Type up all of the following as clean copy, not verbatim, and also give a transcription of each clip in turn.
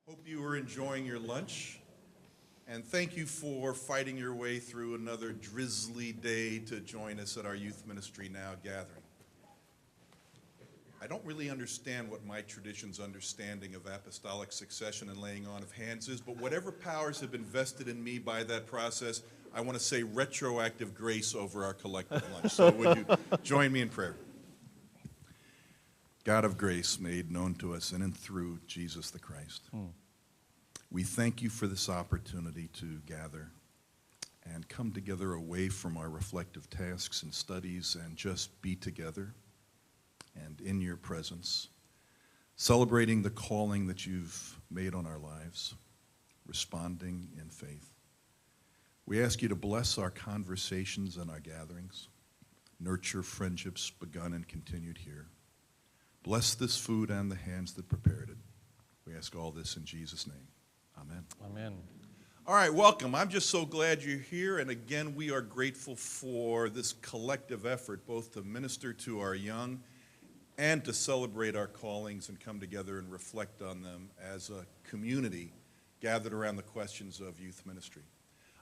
Hope you were enjoying your lunch, and thank you for fighting your way through another drizzly day to join us at our Youth Ministry Now gathering. I don't really understand what my tradition's understanding of apostolic succession and laying on of hands is, but whatever powers have been vested in me by that process, I want to say retroactive grace over our collective lunch. So would you join me in prayer? God of grace made known to us in and through Jesus the Christ. We thank you for this opportunity to gather and come together away from our reflective tasks and studies and just be together and in your presence, celebrating the calling that you've made on our lives, responding in faith. We ask you to bless our conversations and our gatherings, nurture friendships begun and continued here. Bless this food and the hands that prepared it. We ask all this in Jesus' name. Amen. Amen. All right, welcome. I'm just so glad you're here. And again, we are grateful for this collective effort, both to minister to our young and to celebrate our callings and come together and reflect on them as a community gathered around the questions of youth ministry.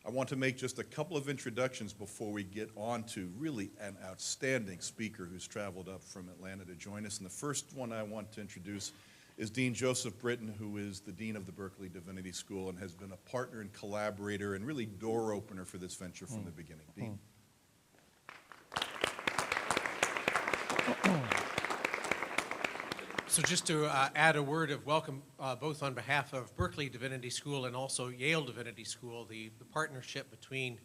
I want to make just a couple of introductions before we get on to really an outstanding speaker who's traveled up from Atlanta to join us. And the first one I want to introduce is Dean Joseph Britton, who is the Dean of the Berkeley Divinity School and has been a partner and collaborator and really door opener for this venture from the beginning. Dean. So just to add a word of welcome, both on behalf of Berkeley Divinity School and also Yale Divinity School, the partnership between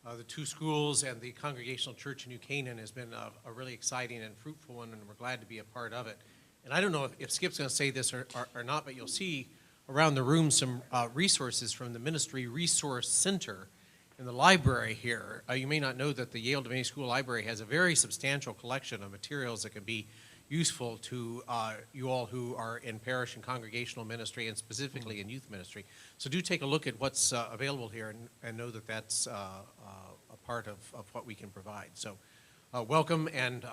the two schools and the Congregational Church in New Canaan has been a really exciting and fruitful one, and we're glad to be a part of it. And I don't know if Skip's going to say this or not, but you'll see around the room some resources from the Ministry Resource Center in the library here. You may not know that the Yale Divinity School Library has a very substantial collection of materials that can be useful to you all who are in parish and congregational ministry and specifically in youth ministry. So do take a look at what's available here and know that that's a part of what we can provide. So welcome and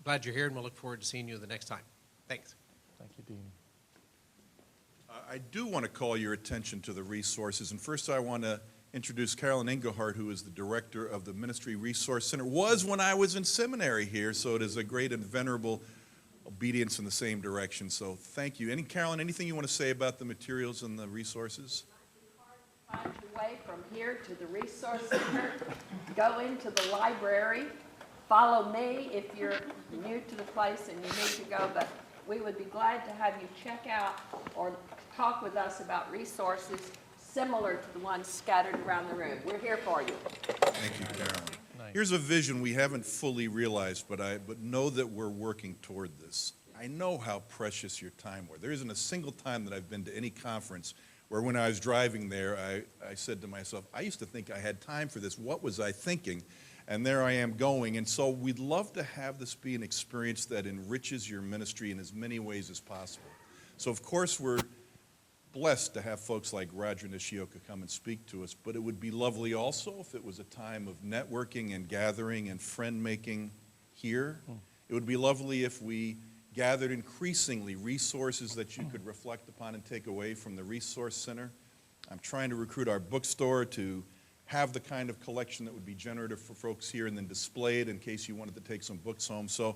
glad you're here, and we'll look forward to seeing you the next time. Thanks. Thank you, Dean. I do want to call your attention to the resources, and first I want to introduce Carolyn Engelhardt, who is the director of the Ministry Resource Center, was when I was in seminary here, so it is a great and venerable obedience in the same direction, so thank you. Carolyn, anything you want to say about the materials and the resources? Find your way from here to the Resource Center, go into the library, follow me if you're new to the place and you need to go, but we would be glad to have you check out or talk with us about resources similar to the ones scattered around the room. We're here for you. Thank you, Carolyn. Nice. Here's a vision we haven't fully realized, but know that we're working toward this. I know how precious your time was. There isn't a single time that I've been to any conference where when I was driving there, I said to myself, I used to think I had time for this. What was I thinking? And there I am going. And so we'd love to have this be an experience that enriches your ministry in as many ways as possible. So, of course, we're blessed to have folks like Rodger Nishioka come and speak to us, but it would be lovely also if it was a time of networking and gathering and friend-making here. It would be lovely if we gathered increasingly resources that you could reflect upon and take away from the Resource Center. I'm trying to recruit our bookstore to have the kind of collection that would be generative for folks here and then display it in case you wanted to take some books home. So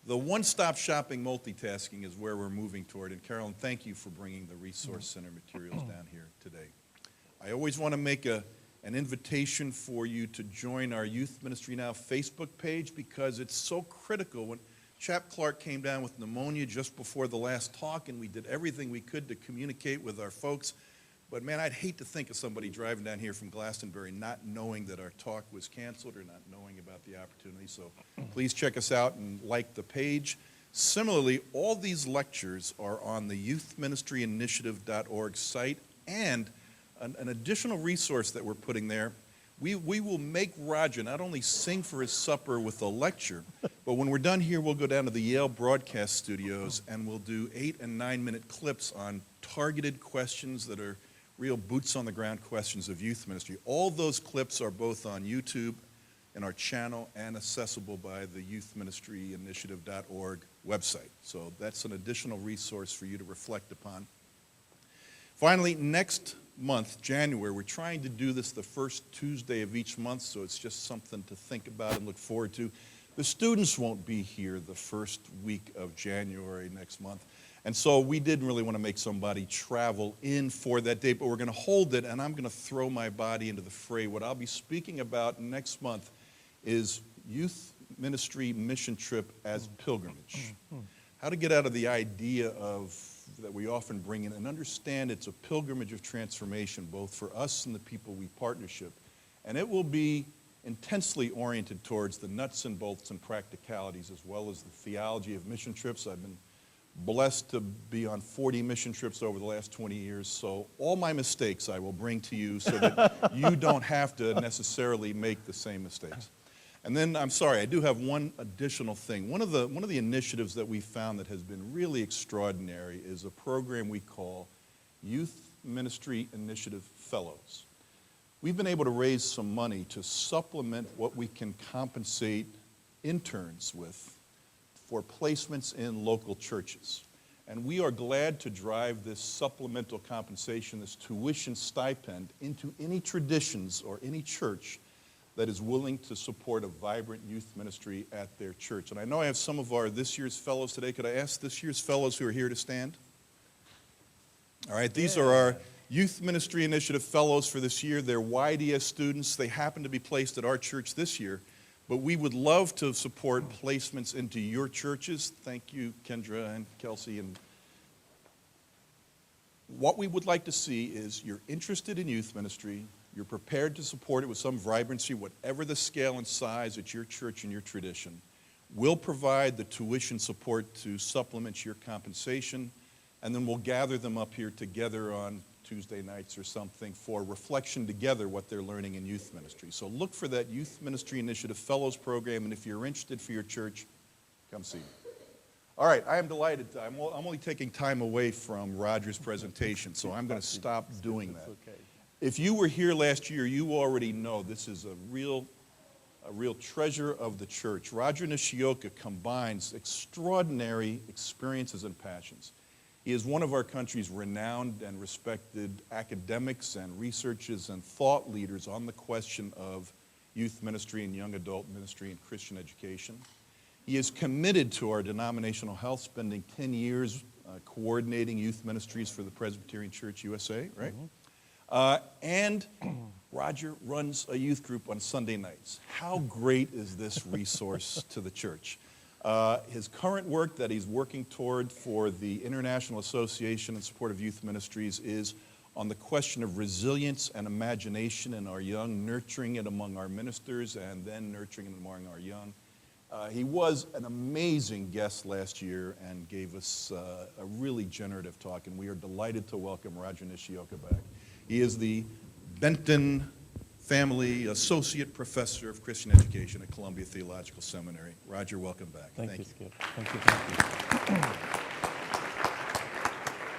the one-stop shopping multitasking is where we're moving toward. And Carolyn, thank you for bringing the Resource Center materials down here today. I always want to make an invitation for you to join our Youth Ministry Now Facebook page because it's so critical. When Chap Clark came down with pneumonia just before the last talk, and we did everything we could to communicate with our folks. But man, I'd hate to think of somebody driving down here from Glastonbury not knowing that our talk was canceled or not knowing about the opportunity. So please check us out and like the page. Similarly, all these lectures are on the youthministryinitiative.org site, and an additional resource that we're putting there. We will make Rodger not only sing for his supper with a lecture, but when we're done here, we'll go down to the Yale broadcast studios and we'll do 8- and 9-minute clips on targeted questions that are real boots-on-the-ground questions of youth ministry. All those clips are both on YouTube and our channel and accessible by the youthministryinitiative.org website. So that's an additional resource for you to reflect upon. Finally, next month, January, we're trying to do this the first Tuesday of each month, so it's just something to think about and look forward to. The students won't be here the first week of January next month. And so we didn't really want to make somebody travel in for that date, but we're going to hold it, and I'm going to throw my body into the fray. What I'll be speaking about next month is youth ministry mission trip as pilgrimage. How to get out of the idea of that we often bring in and understand it's a pilgrimage of transformation, both for us and the people we partnership. And it will be intensely oriented towards the nuts and bolts and practicalities as well as the theology of mission trips. I've been blessed to be on 40 mission trips over the last 20 years, so all my mistakes I will bring to you so that you don't have to necessarily make the same mistakes. And then, I'm sorry, I do have one additional thing. One of the initiatives that we found that has been really extraordinary is a program we call Youth Ministry Initiative Fellows. We've been able to raise some money to supplement what we can compensate interns with for placements in local churches. And we are glad to drive this supplemental compensation, this tuition stipend, into any traditions or any church that is willing to support a vibrant youth ministry at their church. And I know I have some of our this year's fellows today. Could I ask this year's fellows who are here to stand? All right, these are our Youth Ministry Initiative fellows for this year. They're YDS students. They happen to be placed at our church this year. But we would love to support placements into your churches. Thank you, Kendra and Kelsey. And what we would like to see is you're interested in youth ministry, you're prepared to support it with some vibrancy, whatever the scale and size at your church and your tradition. We'll provide the tuition support to supplement your compensation, and then we'll gather them up here together on Tuesday nights or something for reflection together what they're learning in youth ministry. So look for that Youth Ministry Initiative Fellows program, and if you're interested for your church, come see me. All right, I am delighted. I'm only taking time away from Rodger's presentation, so I'm going to stop doing that. If you were here last year, you already know this is a real treasure of the church. Rodger Nishioka combines extraordinary experiences and passions. He is one of our country's renowned and respected academics and researchers and thought leaders on the question of youth ministry and young adult ministry and Christian education. He is committed to our denominational health, spending 10 years coordinating youth ministries for the Presbyterian Church USA, right? And Rodger runs a youth group on Sunday nights. How great is this resource to the church? His current work that he's working toward for the International Association in Support of Youth Ministries is on the question of resilience and imagination in our young, nurturing it among our ministers and then nurturing it among our young. He was an amazing guest last year and gave us a really generative talk, and we are delighted to welcome Rodger Nishioka back. He is the Benton Family Associate Professor of Christian Education at Columbia Theological Seminary. Rodger, welcome back. Thank you, Skip. Thank you.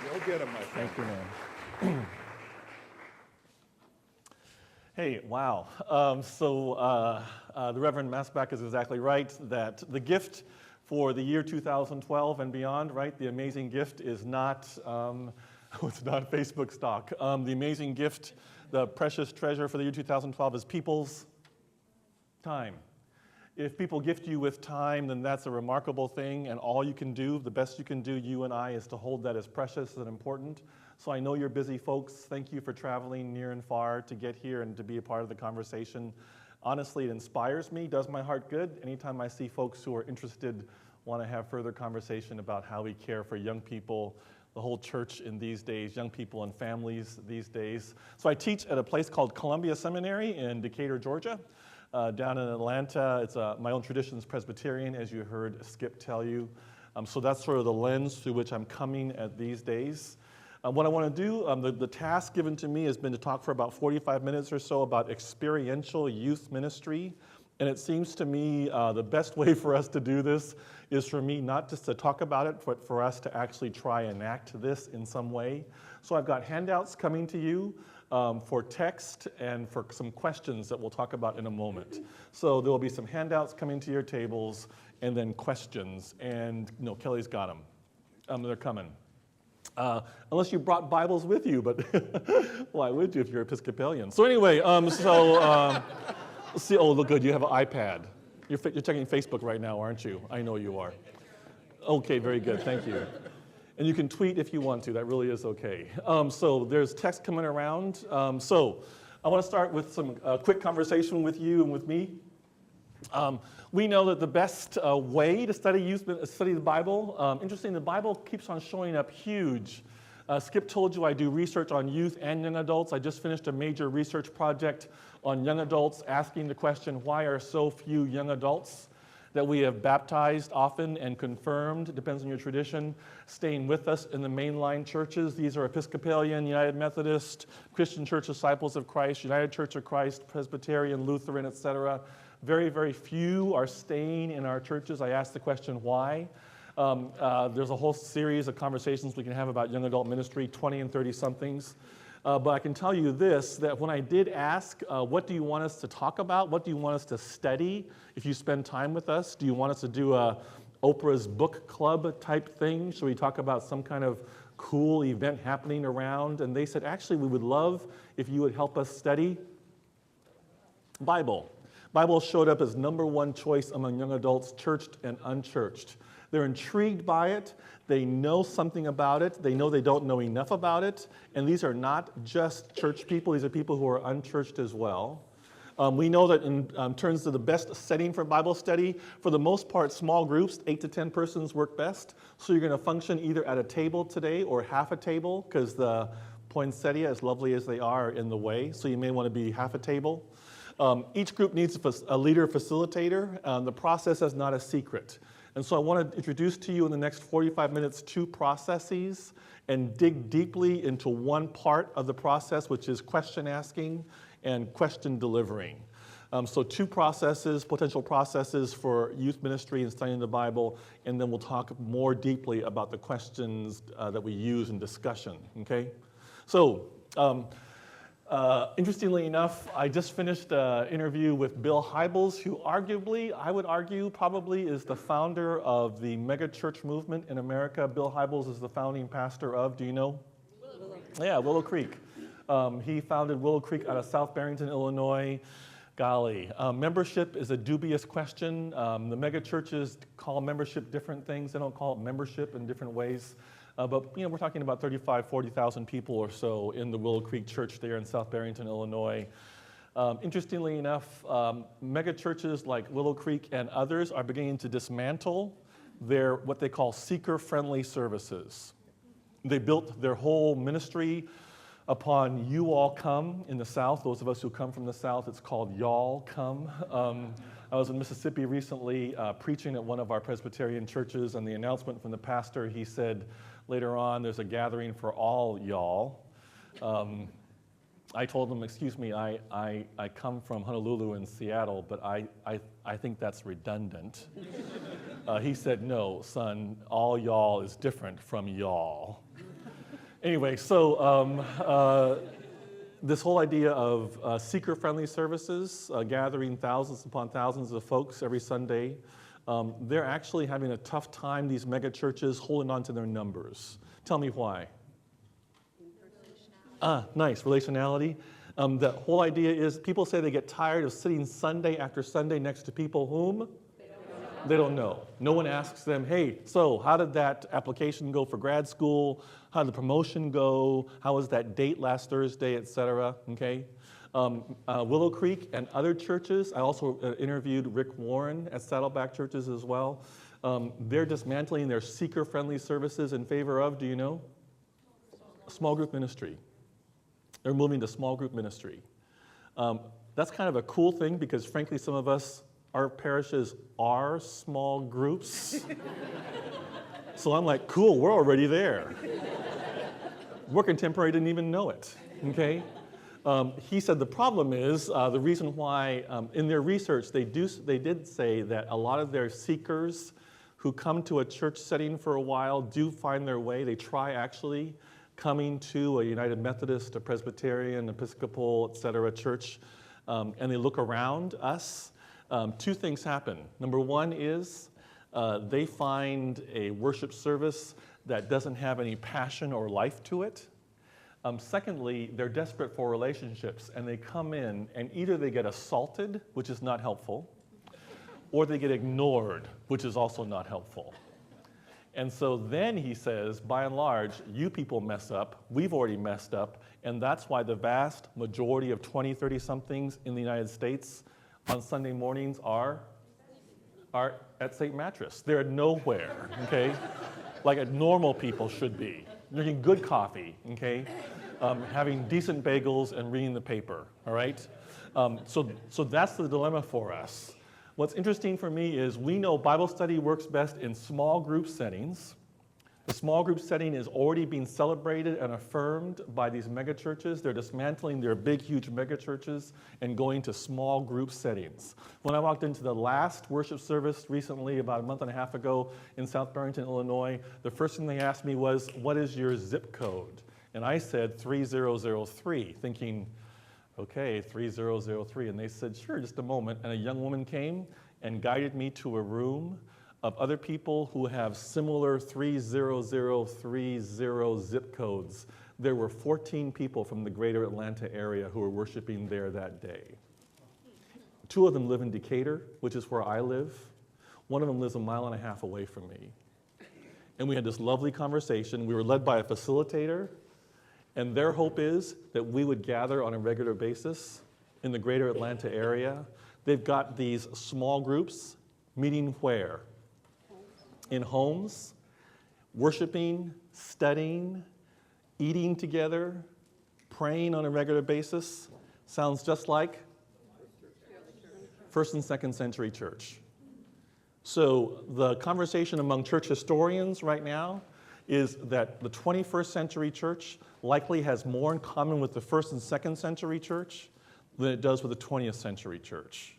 Go get him, my friend. Thank you, man. Hey, wow. The Reverend Masbach is exactly right that the gift for the year 2012 and beyond, right, the amazing gift is not, it's not Facebook stock. The amazing gift, the precious treasure for the year 2012 is people's time. If people gift you with time, then that's a remarkable thing, and all you can do, the best you can do, you and I, is to hold that as precious and important. So I know you're busy folks. Thank you for traveling near and far to get here and to be a part of the conversation. Honestly, it inspires me, does my heart good. Anytime I see folks who are interested, want to have further conversation about how we care for young people, the whole church in these days, young people and families these days. So I teach at a place called Columbia Seminary in Decatur, Georgia. Down in Atlanta, it's my own traditions Presbyterian, as you heard Skip tell you. So that's sort of the lens through which I'm coming at these days. What I want to do, the task given to me has been to talk for about 45 minutes or so about experiential youth ministry. And it seems to me the best way for us to do this is for me not just to talk about it, but for us to actually try and enact this in some way. So I've got handouts coming to you for text and for some questions that we'll talk about in a moment. So there will be some handouts coming to your tables and then questions. And Kelly's got them. They're coming. Unless you brought Bibles with you, but why would you if you're Episcopalian? So anyway, see, oh, look good, you have an iPad. You're checking Facebook right now, aren't you? I know you are. Okay, very good, thank you. And you can tweet if you want to, that really is okay. So there's text coming around. So I want to start with some quick conversation with you and with me. We know that the best way to study the Bible, interesting, the Bible keeps on showing up huge. Skip told you I do research on youth and young adults. I just finished a major research project on young adults, asking the question, why are so few young adults that we have baptized often and confirmed, depends on your tradition, staying with us in the mainline churches. These are Episcopalian, United Methodist, Christian Church Disciples of Christ, United Church of Christ, Presbyterian, Lutheran, etc. Very, very few are staying in our churches. I asked the question, why? There's a whole series of conversations we can have about young adult ministry, 20 and 30-somethings. But I can tell you this, that when I did ask, what do you want us to talk about? What do you want us to study if you spend time with us? Do you want us to do a Oprah's book club type thing? Should we talk about some kind of cool event happening around? And they said, actually, we would love if you would help us study Bible. Bible showed up as #1 choice among young adults, churched and unchurched. They're intrigued by it. They know something about it. They know they don't know enough about it. And these are not just church people. These are people who are unchurched as well. We know that in terms of the best setting for Bible study, for the most part, small groups, 8 to 10 persons work best. So you're going to function either at a table today or half a table, because the poinsettia, as lovely as they are in the way. So you may want to be half a table. Each group needs a leader facilitator. The process is not a secret. And so I want to introduce to you in the next 45 minutes 2 processes and dig deeply into one part of the process, which is question asking and question delivering. So 2 processes, potential processes for youth ministry and studying the Bible, and then we'll talk more deeply about the questions that we use in discussion, okay? So, interestingly enough, I just finished an interview with Bill Hybels, who arguably, I would argue, probably is the founder of the megachurch movement in America. Bill Hybels is the founding pastor of, do you know? Willow Creek. Yeah, Willow Creek. He founded Willow Creek out of South Barrington, Illinois. Golly, membership is a dubious question. The megachurches call membership different things. They don't call it membership in different ways. But you know, we're talking about 35,000, 40,000 people or so in the Willow Creek Church there in South Barrington, Illinois. Interestingly enough, mega churches like Willow Creek and others are beginning to dismantle their what they call seeker-friendly services. They built their whole ministry upon you all come in the South. Those of us who come from the South, it's called y'all come. I was in Mississippi recently preaching at one of our Presbyterian churches, and the announcement from the pastor, he said, later on, there's a gathering for all y'all. I told him, excuse me, I come from Honolulu and Seattle, but I think that's redundant. He said, no, son, all y'all is different from y'all. Anyway, so this whole idea of seeker-friendly services, gathering thousands upon thousands of folks every Sunday, they're actually having a tough time, these mega churches, holding on to their numbers. Tell me why. Nice, relationality. The whole idea is people say they get tired of sitting Sunday after Sunday next to people whom? They don't know. No one asks them, hey, so how did that application go for grad school? How did the promotion go? How was that date last Thursday, et cetera, okay? Willow Creek and other churches, I also interviewed Rick Warren at Saddleback Churches as well. They're dismantling their seeker-friendly services in favor of, do you know? Small group ministry. They're moving to small group ministry. That's kind of a cool thing because frankly, some of us, our parishes are small groups. So I'm like, cool, we're already there. We're contemporary, didn't even know it, okay? He said the problem is, the reason why, in their research, they did say that a lot of their seekers who come to a church setting for a while do find their way. They try actually coming to a United Methodist, a Presbyterian, Episcopal, et cetera, church, and they look around us. 2 things happen. Number 1 is They find a worship service that doesn't have any passion or life to it. Secondly, they're desperate for relationships, and they come in, and either they get assaulted, which is not helpful, or they get ignored, which is also not helpful. And so then he says, by and large, you people mess up, we've already messed up, and that's why the vast majority of 20, 30-somethings in the United States on Sunday mornings are at St. Mattress. They're nowhere, okay? Like normal people should be. Drinking good coffee, okay? Having decent bagels and reading the paper, all right? So that's the dilemma for us. What's interesting for me is we know Bible study works best in small group settings. The small group setting is already being celebrated and affirmed by these megachurches. They're dismantling their big, huge megachurches and going to small group settings. When I walked into the last worship service recently, about a month and a half ago in South Barrington, Illinois, the first thing they asked me was, what is your zip code? And I said 3003, thinking, okay, 3003. And they said, sure, just a moment. And a young woman came and guided me to a room of other people who have similar 30030 zip codes. There were 14 people from the greater Atlanta area who were worshiping there that day. 2 of them live in Decatur, which is where I live. 1 of them lives a mile and a half away from me. And we had this lovely conversation. We were led by a facilitator, and their hope is that we would gather on a regular basis in the greater Atlanta area. They've got these small groups meeting where? In homes, worshiping, studying, eating together, praying on a regular basis. Sounds just like first and second century church. So the conversation among church historians right now is that the 21st century church likely has more in common with the first and second century church than it does with the 20th century church.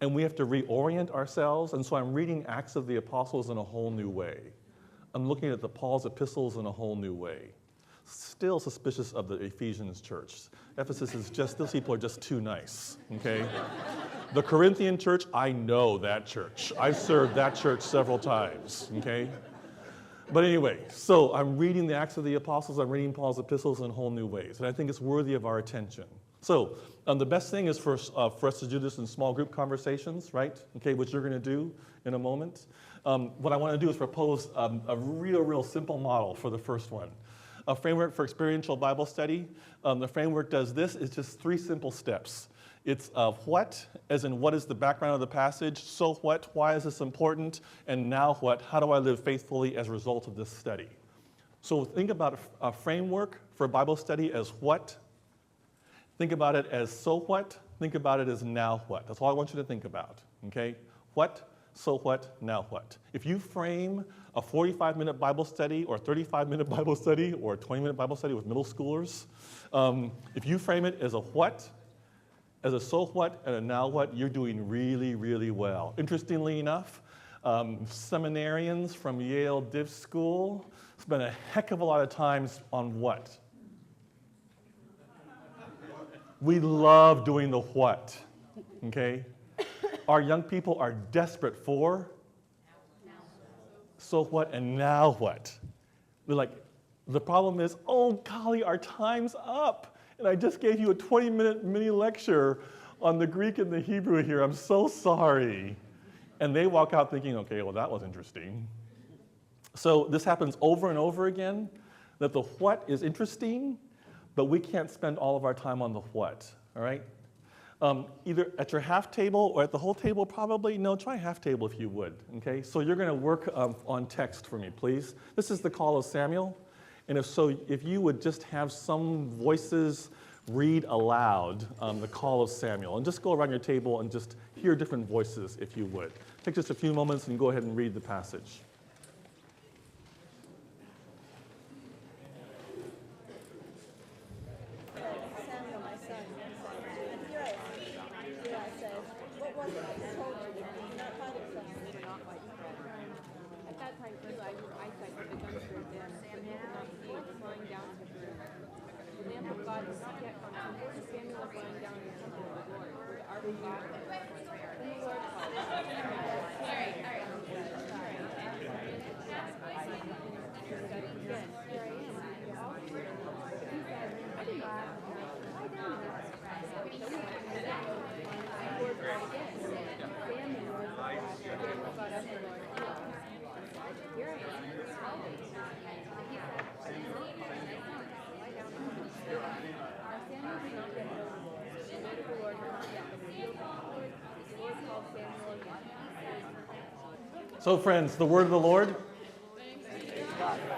And we have to reorient ourselves, and so I'm reading Acts of the Apostles in a whole new way. I'm looking at Paul's epistles in a whole new way. Still suspicious of the Ephesians church. Ephesus is just, those people are just too nice, okay? The Corinthian church, I know that church. I've served that church several times, okay? But anyway, so I'm reading the Acts of the Apostles, I'm reading Paul's epistles in whole new ways, and I think it's worthy of our attention. So the best thing is for us to do this in small group conversations, right? Okay, which you're going to do in a moment. What I want to do is propose a real simple model for the first one. A framework for experiential Bible study. The framework does this. It's just 3 simple steps. It's what, as in what is the background of the passage, so what, why is this important, and now what, how do I live faithfully as a result of this study? So think about a framework for Bible study as what. Think about it as so what, think about it as now what. That's all I want you to think about, okay? What, so what, now what. If you frame a 45-minute Bible study or a 35-minute Bible study or a 20-minute Bible study with middle schoolers, if you frame it as a what, as a so what, and a now what, you're doing really well. Interestingly enough, seminarians from Yale Div School spend a heck of a lot of time on what. We love doing the what, okay? Our young people are desperate for so what and now what. They're like, the problem is, oh golly, our time's up. And I just gave you a 20-minute mini lecture on the Greek and the Hebrew here. I'm so sorry. And they walk out thinking, okay, well, that was interesting. So this happens over and over again, that the what is interesting, but we can't spend all of our time on the what, all right? Either at your half table or at the whole table, probably. No, try half table if you would, okay? So you're going to work on text for me, please. This is the call of Samuel. And if you would just have some voices read aloud the call of Samuel, and just go around your table and just hear different voices if you would. Take just a few moments and go ahead and read the passage. Samuel, my son, and here I am. Here I said, what was it I told you? Did not father son? Were not like bread. At that time, Eli's eyesight had begun to grow dim, so he could not see, was lying down in his room. The lamp of God was not yet come, and Samuel was lying down in the temple of the Lord, where the ark of God was. Then the Lord called, Samuel, Samuel. So friends, the word of the Lord?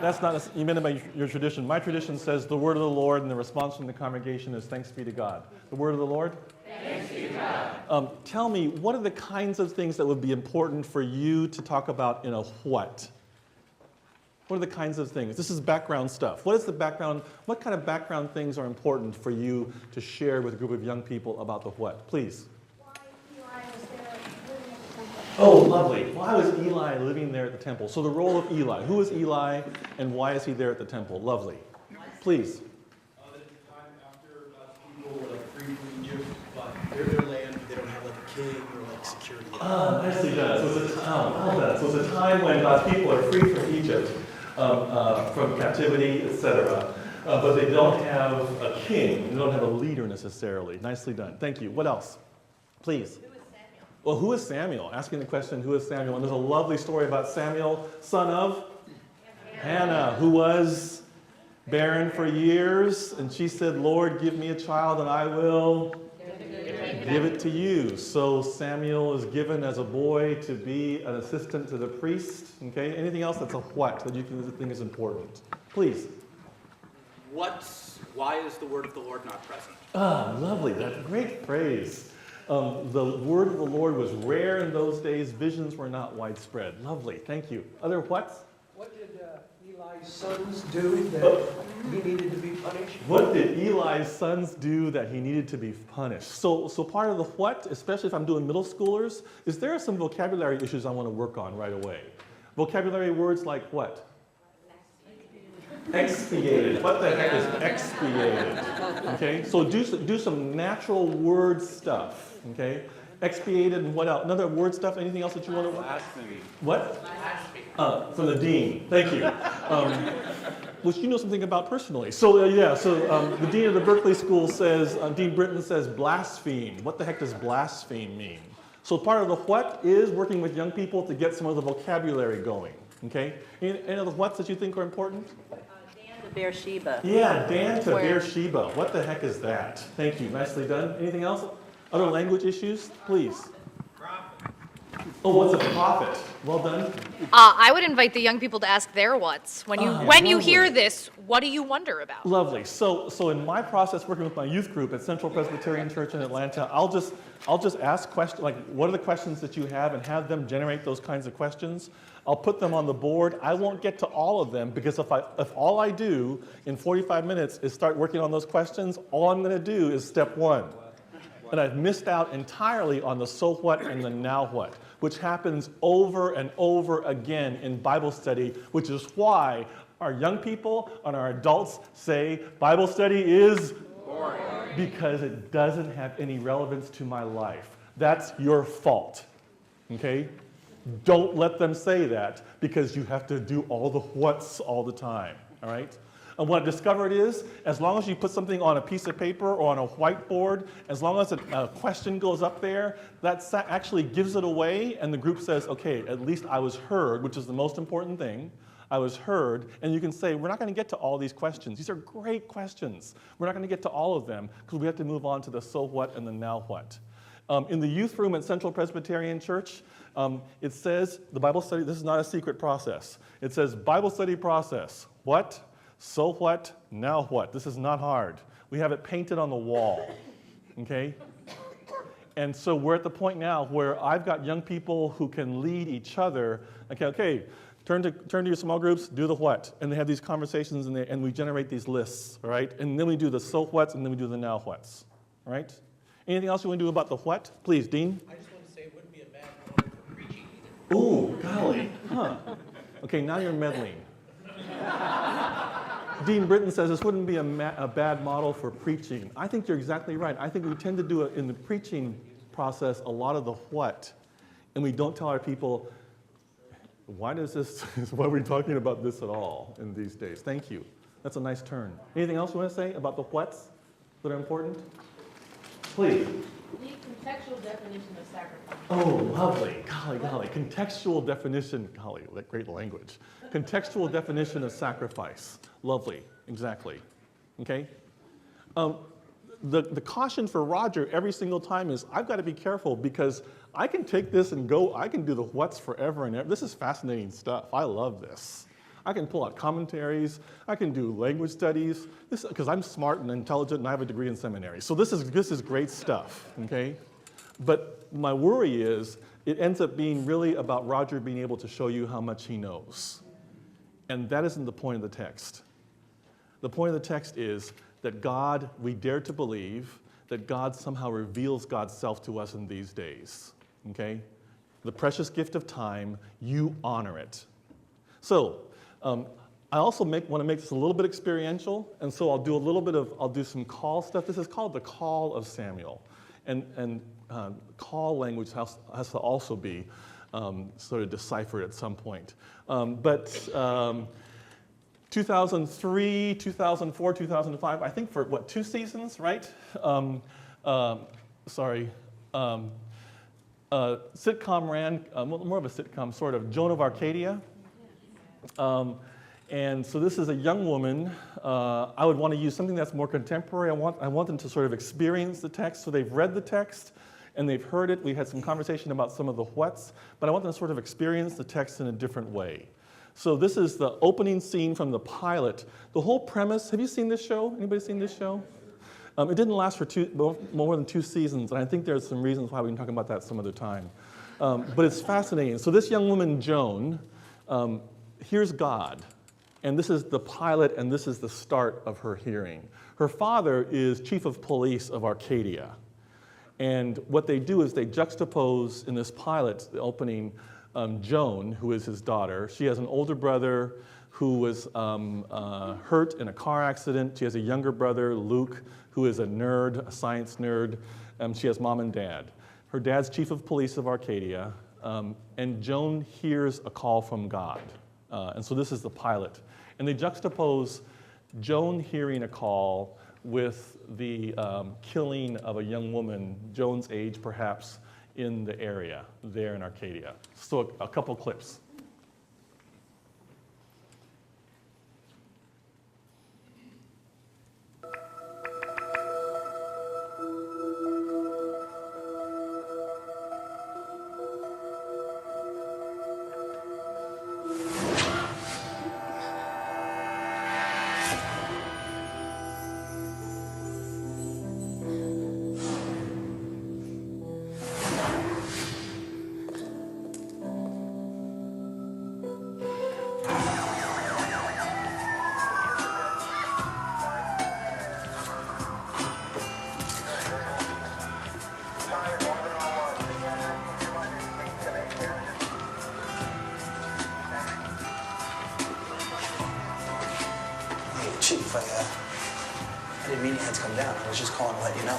That's not, you meant by your tradition. My tradition says the word of the Lord, and the response from the congregation is thanks be to God. The word of the Lord? Thanks be to God. Tell me, what are the kinds of things that would be important for you to talk about in a what? What are the kinds of things? This is background stuff. What is the background, what kind of background things are important for you to share with a group of young people about the what? Please. Oh, lovely. Why was Eli living there at the temple? So the role of Eli. Who is Eli and why is he there at the temple? Lovely. Please. At the time after people were like free from Egypt, but they're their land, they don't have like a king or like security. Nicely done. So it's a time when God's people are free from Egypt, from captivity, etc. But they don't have a king. They don't have a leader necessarily. Nicely done. Thank you. What else? Please. Well, who is Samuel? Asking the question, who is Samuel? And there's a lovely story about Samuel, son of Hannah, who was barren for years. And she said, Lord, give me a child and I will give it to you. So Samuel is given as a boy to be an assistant to the priest. Okay, anything else that's a what that you think is important? Please. Why is the word of the Lord not present? Ah, lovely. That's a great phrase. The word of the Lord was rare in those days. Visions were not widespread. Lovely. Thank you. Other whats? What did Eli's sons do that he needed to be punished? What did Eli's sons do that he needed to be punished? So part of the what, especially if I'm doing middle schoolers, is there are some vocabulary issues I want to work on right away. Vocabulary words like what? Expiated. What the heck is expiated? Okay, so do some natural word stuff. Okay, expiated and what else? Another word stuff. Anything else that you want to? Blasphemy. What? From the dean. Thank you. Which you know something about personally. So the dean of the Berkeley School says, Dean Britton says, blaspheme. What the heck does blaspheme mean? So part of the what is working with young people to get some of the vocabulary going. Okay. Any of the whats that you think are important? Dan to Beersheba. Yeah, Dan to Beersheba. What the heck is that? Thank you. Nicely done. Anything else? Other language issues? Please. Oh, what's a prophet? Well done. I would invite the young people to ask their whats. When you hear this, what do you wonder about? Lovely. So in my process working with my youth group at Central Presbyterian Church in Atlanta, I'll just ask questions like, what are the questions that you have, and have them generate those kinds of questions. I'll put them on the board. I won't get to all of them because if all I do in 45 minutes is start working on those questions, all I'm going to do is step one. And I've missed out entirely on the so what and the now what, which happens over and over again in Bible study, which is why our young people and our adults say Bible study is boring because it doesn't have any relevance to my life. That's your fault, okay? Don't let them say that because you have to do all the whats all the time, all right? And what I discovered is, as long as you put something on a piece of paper or on a whiteboard, as long as a question goes up there, that actually gives it away, and the group says, okay, at least I was heard, which is the most important thing. I was heard, and you can say, we're not going to get to all these questions. These are great questions. We're not going to get to all of them because we have to move on to the so what and the now what. In the youth room at Central Presbyterian Church, it says, the Bible study, this is not a secret process. It says, Bible study process. What? So what? Now what? This is not hard. We have it painted on the wall, okay? And so we're at the point now where I've got young people who can lead each other. Okay, turn to your small groups, do the what. And they have these conversations and we generate these lists, all right? And then we do the so whats and then we do the now whats, all right? Anything else you want to do about the what? Please, Dean. I just want to say it wouldn't be a bad model for preaching either. Ooh, golly, huh. Okay, now you're meddling. Dean Britton says this wouldn't be a bad model for preaching. I think you're exactly right. I think we tend to do it in the preaching process a lot of the what, and we don't tell our people, why are we talking about this at all in these days? Thank you. That's a nice turn. Anything else you want to say about the whats that are important? Please. The contextual definition of sacrifice. Oh, lovely. Golly. Contextual definition. Golly, great language. Contextual definition of sacrifice. Lovely. Exactly. Okay? The caution for Rodger every single time is I've got to be careful because I can take this and go, I can do the what's forever and ever. This is fascinating stuff. I love this. I can pull out commentaries. I can do language studies. Because I'm smart and intelligent and I have a degree in seminary. So this is great stuff, okay? But my worry is it ends up being really about Rodger being able to show you how much he knows. And that isn't the point of the text. The point of the text is that God, we dare to believe that God somehow reveals God's self to us in these days, okay? The precious gift of time, you honor it. So, I also want to make this a little bit experiential, and so I'll do some call stuff. This is called the call of Samuel. And call language has to also be sort of deciphered at some point. 2003, 2004, 2005, I think for, 2 seasons, right? Sitcom ran, more of a sitcom, sort of, Joan of Arcadia. And so this is a young woman. I would want to use something that's more contemporary. I want them to sort of experience the text. So they've read the text and they've heard it. We had some conversation about some of the what's, but I want them to sort of experience the text in a different way. So this is the opening scene from the pilot. The whole premise, have you seen this show? Anybody seen this show? It didn't last for more than 2 seasons, and I think there's some reasons why we can talk about that some other time. But it's fascinating. So this young woman, Joan, hears God. And this is the pilot, and this is the start of her hearing. Her father is chief of police of Arcadia. And what they do is they juxtapose in this pilot, the opening, Joan, who is his daughter. She has an older brother who was hurt in a car accident. She has a younger brother, Luke, who is a nerd, a science nerd. She has mom and dad. Her dad's chief of police of Arcadia. And Joan hears a call from God. And so this is the pilot. And they juxtapose Joan hearing a call with the killing of a young woman, Joan's age perhaps, in the area there in Arcadia. So a couple clips. Chief, I didn't mean you had to come down. I was just calling to let you know.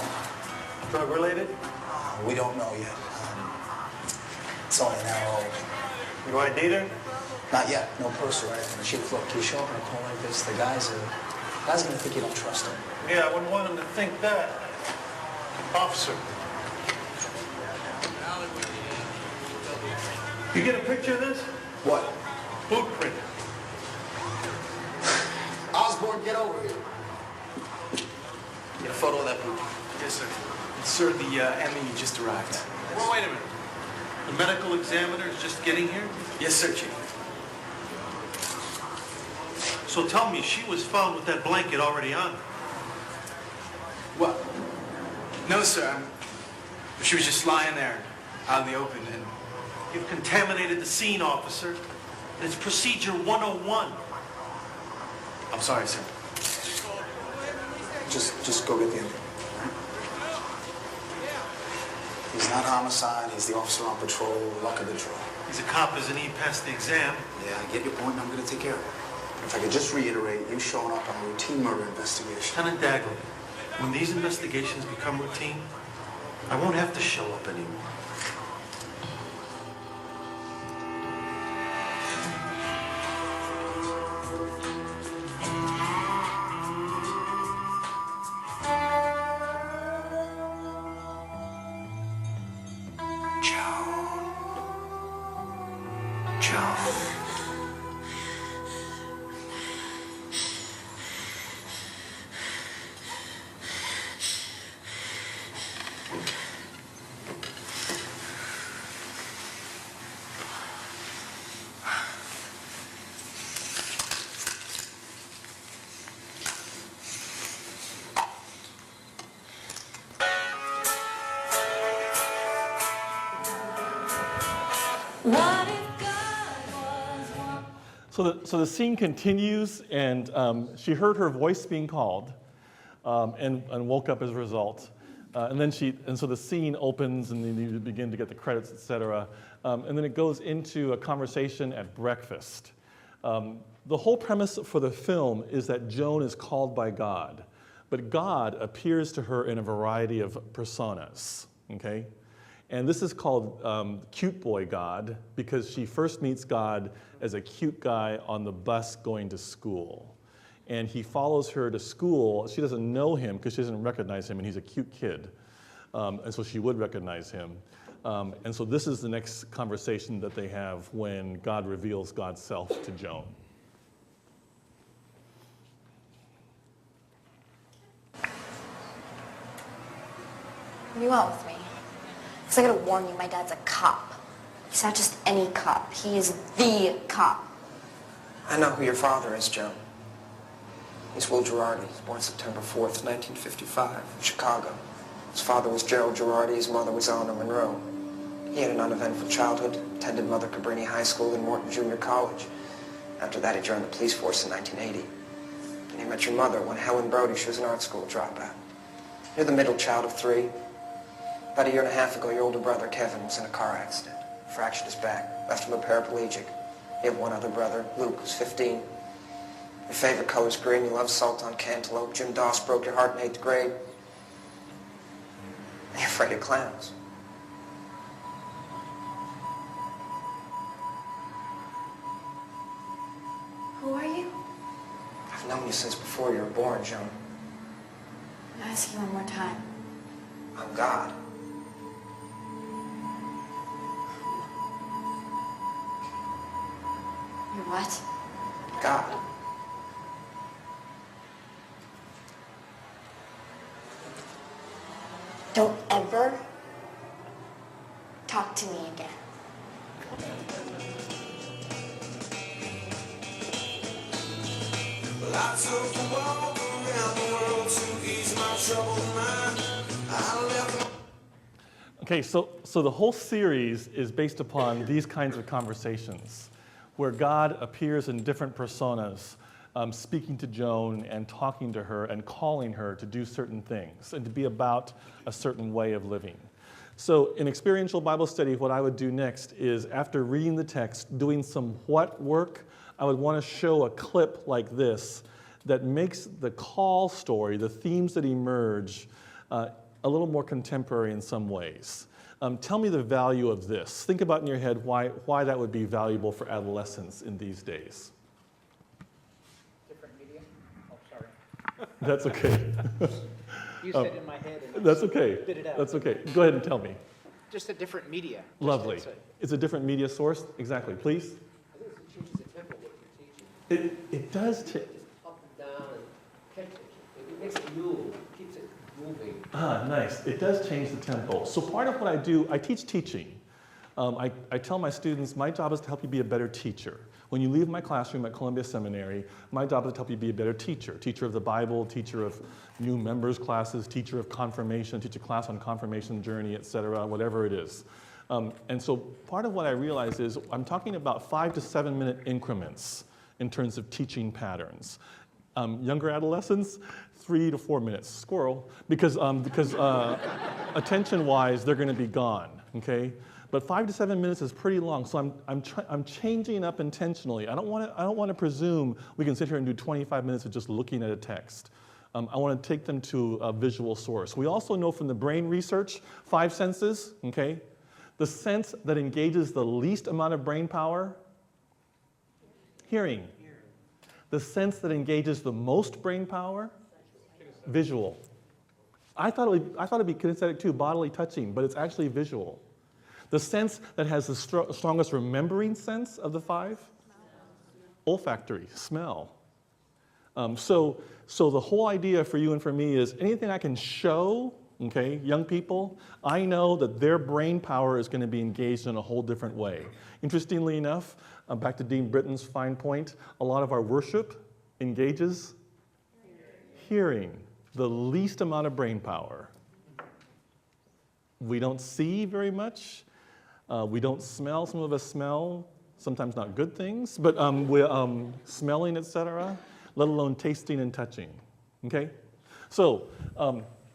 Drug related? We don't know yet. It's only an hour old. You want to date her? Not yet. No purse or anything. Chief, look, you show up on a call like this, the guy's gonna think you don't trust him. Yeah, I wouldn't want him to think that. Officer. You get a picture of this? What? Boot print. Osborne, get over here. Get a photo of that boot. Yes, sir. Sir, the ME just arrived. Well, wait a minute. The medical examiner is just getting here? Yes, sir, Chief. So tell me, she was found with that blanket already on. What? No, sir. She was just lying there out in the open, and You've contaminated the scene, officer. It's procedure 101. I'm sorry, sir. Just go get the info. He's not homicide. He's the officer on patrol. Luck of the draw. He's a cop, isn't he? Passed the exam. Yeah, I get your point, and I'm going to take care of it. If I could just reiterate, you showing up on a routine murder investigation. Lieutenant Dagley, when these investigations become routine, I won't have to show up anymore. So the scene continues, and she heard her voice being called, and woke up as a result. And so the scene opens, and then you begin to get the credits, etc. And then it goes into a conversation at breakfast. The whole premise for the film is that Joan is called by God, but God appears to her in a variety of personas, okay? And this is called Cute Boy God, because she first meets God as a cute guy on the bus going to school. And he follows her to school. She doesn't know him because she doesn't recognize him, and he's a cute kid. And so she would recognize him. And so this is the next conversation that they have when God reveals God's self to Joan. What do you want with me? Because I gotta warn you, my dad's a cop. He's not just any cop. He is the cop. I know who your father is, Joan. He's Will Girardi. He was born September 4th, 1955, in Chicago. His father was Gerald Girardi. His mother was Eleanor Monroe. He had an uneventful childhood, attended Mother Cabrini High School and Morton Junior College. After that, he joined the police force in 1980. And he met your mother when Helen Brody, she was an art school dropout. You're the middle child of three. About a year and a half ago, your older brother, Kevin, was in a car accident. Fractured his back, left him a paraplegic. You have one other brother, Luke, who's 15. Your favorite color is green. You love salt on cantaloupe. Jim Doss broke your heart in 8th grade. You're afraid of clowns. Who are you? I've known you since before you were born, Joan. I'll ask you one more time. I'm God. You're what? God. Don't ever talk to me again. Well, I took a walk around the world to ease my troubled mind. I left. Okay, so the whole series is based upon these kinds of conversations, where God appears in different personas, speaking to Joan and talking to her and calling her to do certain things and to be about a certain way of living. So in experiential Bible study, what I would do next is, after reading the text, doing some what work, I would want to show a clip like this that makes the call story, the themes that emerge, a little more contemporary in some ways. Tell me the value of this. Think about in your head why that would be valuable for adolescents in these days. Different media? Oh, sorry. That's okay. You said in my head and That's okay. spit it out. That's okay. Go ahead and tell me. Just a different media. Lovely. It's a different media source? Exactly. Please? I think it changes the tempo of what you're teaching. It does. Up and down and catch it. It makes it move, keeps it moving. Ah, nice. It does change the tempo. So part of what I do, I teach teaching. I tell my students, my job is to help you be a better teacher. When you leave my classroom at Columbia Seminary, my job is to help you be a better teacher. Teacher of the Bible, teacher of new members classes, teacher of confirmation, teach a class on confirmation journey, et cetera, whatever it is. And so part of what I realize is I'm talking about 5 to 7 minute increments in terms of teaching patterns. Younger adolescents, 3 to 4 minutes, squirrel, because attention-wise, they're gonna be gone, okay? But 5 to 7 minutes is pretty long, so I'm changing up intentionally. I don't want to presume we can sit here and do 25 minutes of just looking at a text. I want to take them to a visual source. We also know from the brain research, 5 senses, okay? The sense that engages the least amount of brain power, hearing. The sense that engages the most brain power, visual. I thought it'd be kinesthetic too, bodily touching, but it's actually visual. The sense that has the strongest remembering sense of the 5, olfactory, smell. So the whole idea for you and for me is anything I can show, okay, young people, I know that their brain power is going to be engaged in a whole different way. Interestingly enough, back to Dean Britton's fine point, a lot of our worship engages hearing, the least amount of brain power. We don't see very much. We don't smell. Some of us smell. sometimes not good things, but smelling, etc., let alone tasting and touching, okay? So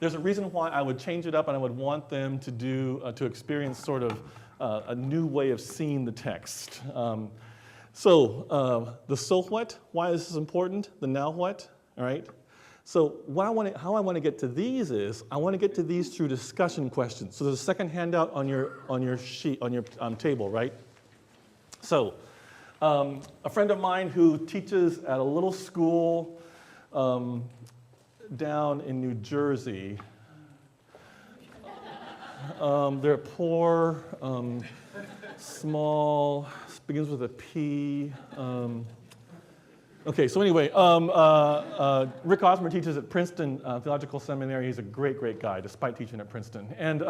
there's a reason why I would change it up and I would want them to to experience sort of a new way of seeing the text. The so what, why is this important? The now what, all right? So how I want to get to these is, I want to get to these through discussion questions. So there's a second handout on your sheet, on your table, right? So a friend of mine who teaches at a little school down in New Jersey, they're poor, small, begins with a P. Okay, so anyway, Rick Osmer teaches at Princeton Theological Seminary. He's a great, great guy, despite teaching at Princeton. And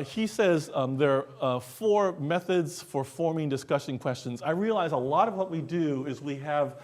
he says there are 4 methods for forming discussion questions. I realize a lot of what we do is we have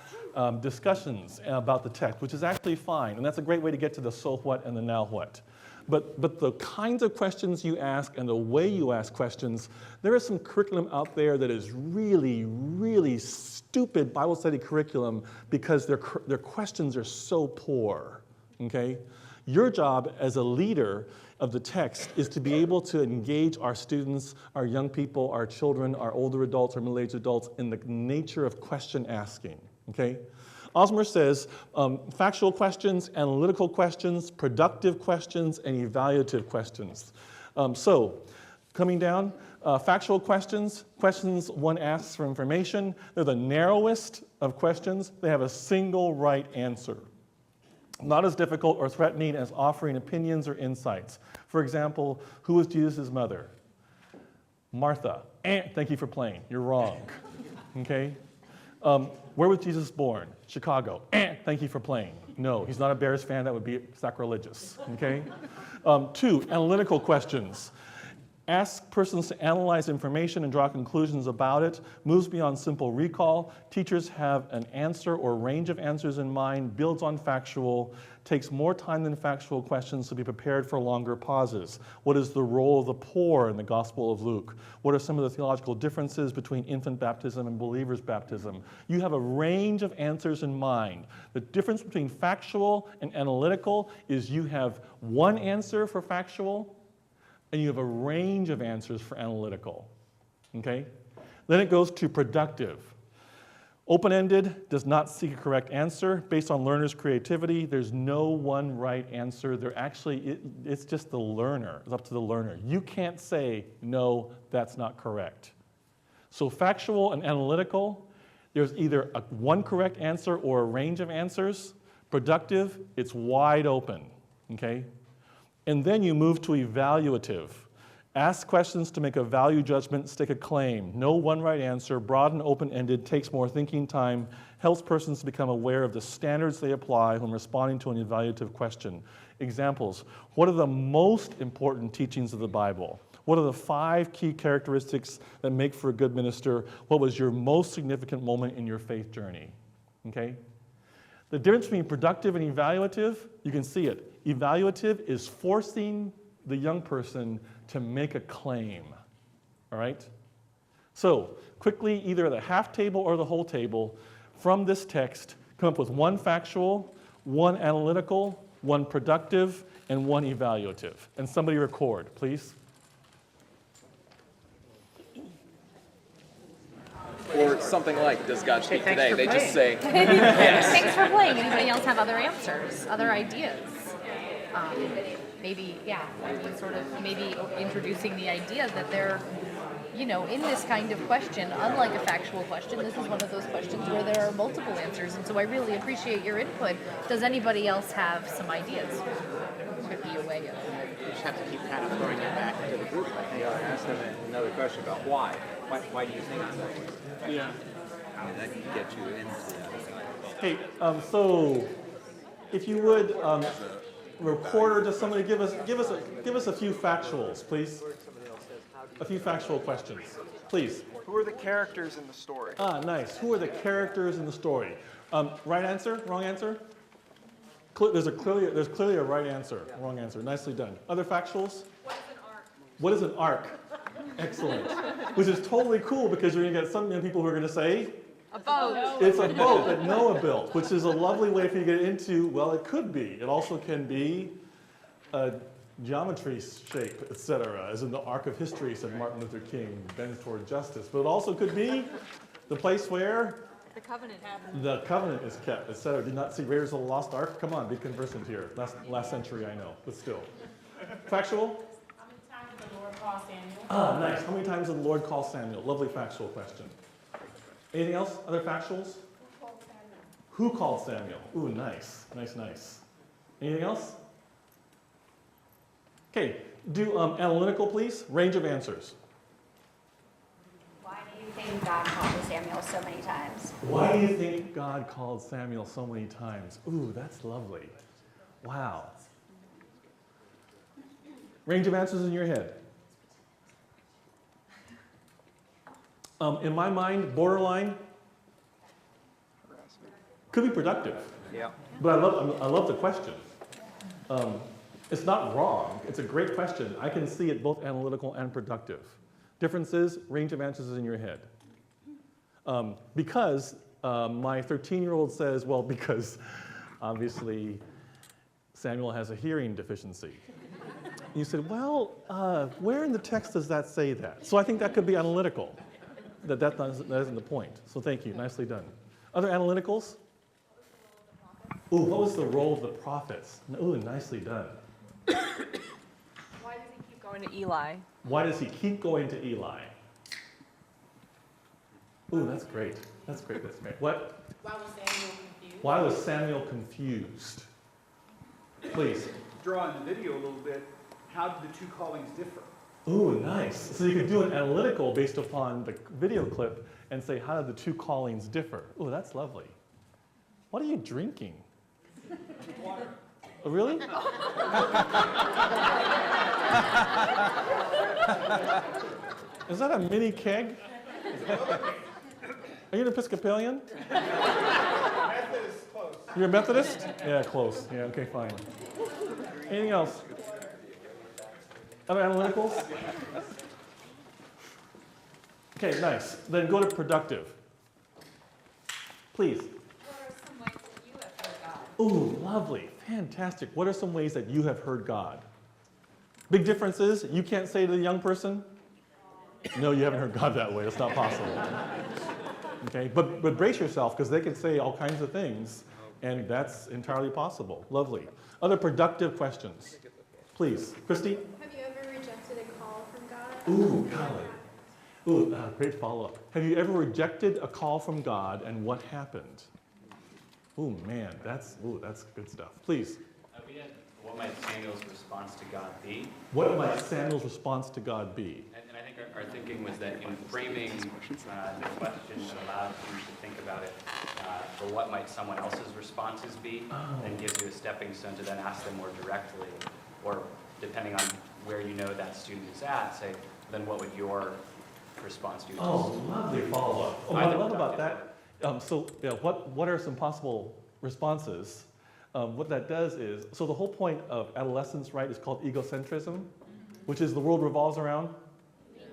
discussions about the text, which is actually fine. And that's a great way to get to the so what and the now what. But the kinds of questions you ask and the way you ask questions, there is some curriculum out there that is really, really stupid Bible study curriculum because their questions are so poor, okay? Your job as a leader of the text is to be able to engage our students, our young people, our children, our older adults, our middle-aged adults in the nature of question asking, okay? Osmer says factual questions, analytical questions, productive questions, and evaluative questions. Coming down, factual questions, questions one asks for information. They're the narrowest of questions. They have a single right answer. Not as difficult or threatening as offering opinions or insights. For example, who was Jesus' mother? Martha. Thank you for playing. You're wrong. Okay? Where was Jesus born? Chicago. Thank you for playing. No, he's not a Bears fan. That would be sacrilegious. Okay? 2, analytical questions. Ask persons to analyze information and draw conclusions about it. Moves beyond simple recall. Teachers have an answer or range of answers in mind. Builds on factual. Takes more time than factual questions to be prepared for longer pauses. What is the role of the poor in the Gospel of Luke? What are some of the theological differences between infant baptism and believer's baptism? You have a range of answers in mind. The difference between factual and analytical is you have one answer for factual and you have a range of answers for analytical, okay? Then it goes to productive. Open-ended, does not seek a correct answer. Based on learner's creativity, there's no one right answer. It's just the learner. It's up to the learner. You can't say, no, that's not correct. So factual and analytical, there's either one correct answer or a range of answers. Productive, it's wide open, okay? And then you move to evaluative. Ask questions to make a value judgment, stake a claim. No one right answer, broad and open-ended, takes more thinking time, helps persons to become aware of the standards they apply when responding to an evaluative question. Examples, what are the most important teachings of the Bible? What are the 5 key characteristics that make for a good minister? What was your most significant moment in your faith journey? Okay? The difference between productive and evaluative, you can see it. Evaluative is forcing the young person to make a claim, all right? So quickly, either the half table or the whole table, from this text, come up with 1 factual, 1 analytical, 1 productive, and 1 evaluative. And somebody record, please. Or something like, does God speak today? They just say, Thanks for playing. Anybody else have other answers, other ideas? Maybe introducing the idea that they're, in this kind of question, unlike a factual question, this is one of those questions where there are multiple answers. And so I really appreciate your input. Does anybody else have some ideas? Could be a way of. You just have to keep kind of throwing it back to the group. I think. Ask them another question about why. Why do you think it's that way? Yeah. That can get you into that. Hey, so if you would, recorder, just somebody give us a few factuals, please. A few factual questions, please. Who are the characters in the story? Nice. Who are the characters in the story? Right answer? Wrong answer? There's clearly a right answer. Wrong answer. Nicely done. Other factuals? What is an arc? Excellent. Which is totally cool because you're going to get some young people who are going to say, A boat. it's a boat that Noah built, which is a lovely way for you to get into, well, it could be. It also can be a geometry shape, etc., as in the arc of history, said Martin Luther King, bends toward justice. But it also could be the place where The covenant. the covenant is kept, etc. Did not see Raiders of the Lost Ark? Come on, be conversant here. Last century, I know, but still. Factual? How many times did the Lord call Samuel? Ah, nice. How many times did the Lord call Samuel? Lovely factual question. Anything else? Other factuals? Who called Samuel? Ooh, nice. Nice. Anything else? Okay, do analytical, please. Range of answers. Why do you think God called Samuel so many times? Why do you think God called Samuel so many times? Ooh, that's lovely. Wow. Range of answers in your head. In my mind, borderline could be productive. Yeah. But I love the question. It's not wrong. It's a great question. I can see it both analytical and productive. Difference is range of answers is in your head. Because my 13-year-old says, well, because obviously Samuel has a hearing deficiency. And you said, well, where in the text does that say that? So I think that could be analytical. That isn't the point. So thank you. Nicely done. Other analyticals? Ooh, what was the role of the prophets? Ooh, nicely done. Why does he keep going to Eli? Why does he keep going to Eli? Ooh, that's great. That's great. What? Why was Samuel confused? Why was Samuel confused? Please. Draw in the video a little bit, how did the two callings differ? Ooh, nice. So you could do an analytical based upon the video clip and say, how did the two callings differ? Ooh, that's lovely. What are you drinking? Water. Oh, really? Is that a mini keg? Are you an Episcopalian? Methodist, close. You're a Methodist? Yeah, close. Yeah, okay, fine. Anything else? Other analyticals? Okay, nice. Then go to productive. Please. What are some ways that you have heard God? Ooh, lovely. Fantastic. What are some ways that you have heard God? Big difference is you can't say to the young person, no, you haven't heard God that way. It's not possible. Okay, but brace yourself because they can say all kinds of things, and that's entirely possible. Lovely. Other productive questions. Please. Christy? Have you ever rejected a call from God? Ooh, golly. Ooh, great follow-up. Have you ever rejected a call from God, and what happened? Ooh, man, that's good stuff. Please. What might Samuel's response to God be? What might Samuel's response to God be? And I think our thinking was that in framing the question allowed you to think about it for what might someone else's responses be, and gives you a stepping stone to then ask them more directly, or depending on where you know that student is at, say, then what would your response be? Oh, lovely follow-up. Oh, what I love about that, what are some possible responses? What that does is, so the whole point of adolescence, right, is called egocentrism, which is the world revolves around?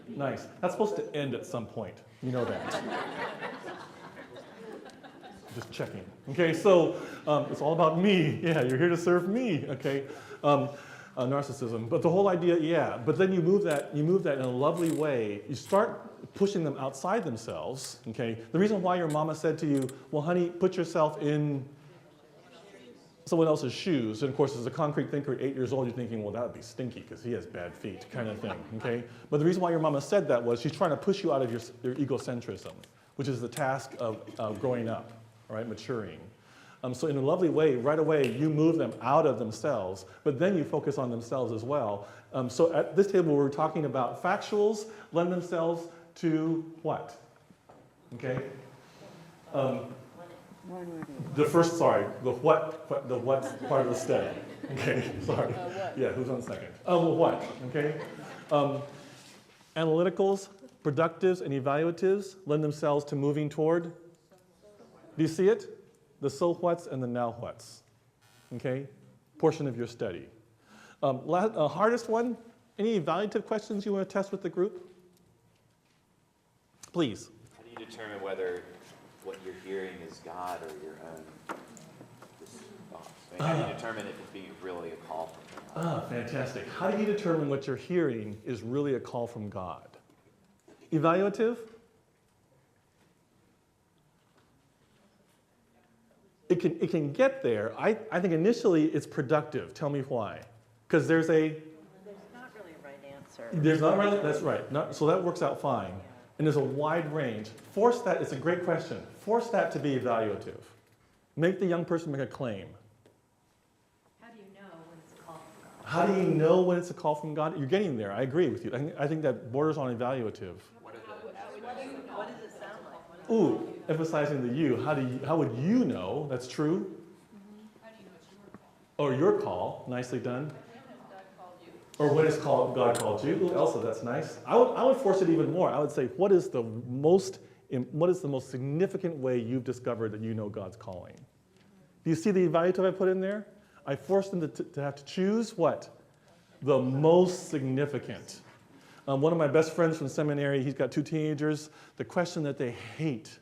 Nice. That's supposed to end at some point. You know that. Just checking. Okay, so it's all about me. Yeah, you're here to serve me. Okay, narcissism. But the whole idea, yeah. But then you move that in a lovely way. You start pushing them outside themselves. Okay. The reason why your mama said to you, "Well, honey, put yourself in someone else's shoes," and of course, as a concrete thinker at 8 years old, you're thinking, well, that would be stinky because he has bad feet, kind of thing, okay? But the reason why your mama said that was she's trying to push you out of your egocentrism, which is the task of growing up, all right, maturing. So in a lovely way, right away, you move them out of themselves, but then you focus on themselves as well. So at this table, we're talking about factuals lend themselves to what? Okay? The what part of the study. Okay, sorry. Yeah, who's on second? What, okay? Analyticals, productives, and evaluatives lend themselves to moving toward, do you see it? The so whats and the now whats, okay? Portion of your study. Hardest one, any evaluative questions you want to test with the group? Please. How do you determine whether what you're hearing is God or your own thoughts? I mean, how do you determine if it's being really a call from God? Fantastic. How do you determine what you're hearing is really a call from God? Evaluative? It can get there. I think initially it's productive. Tell me why. Because there's There's not really a right answer. There's not really, that's right. So that works out fine. And there's a wide range. Force that, it's a great question. Force that to be evaluative. Make the young person make a claim. How do you know when it's a call from God? How do you know when it's a call from God? You're getting there. I agree with you. I think that borders on evaluative. What does it sound like? Ooh, emphasizing the you. How would you know that's true? Or your call. Nicely done. Or when God called you. Ooh, Elsa, that's nice. I would force it even more. I would say, what is the most significant way you've discovered that you know God's calling? Do you see the evaluative I put in there? I forced them to have to choose what? The most significant. One of my best friends from seminary, he's got 2 teenagers. The question that they hate,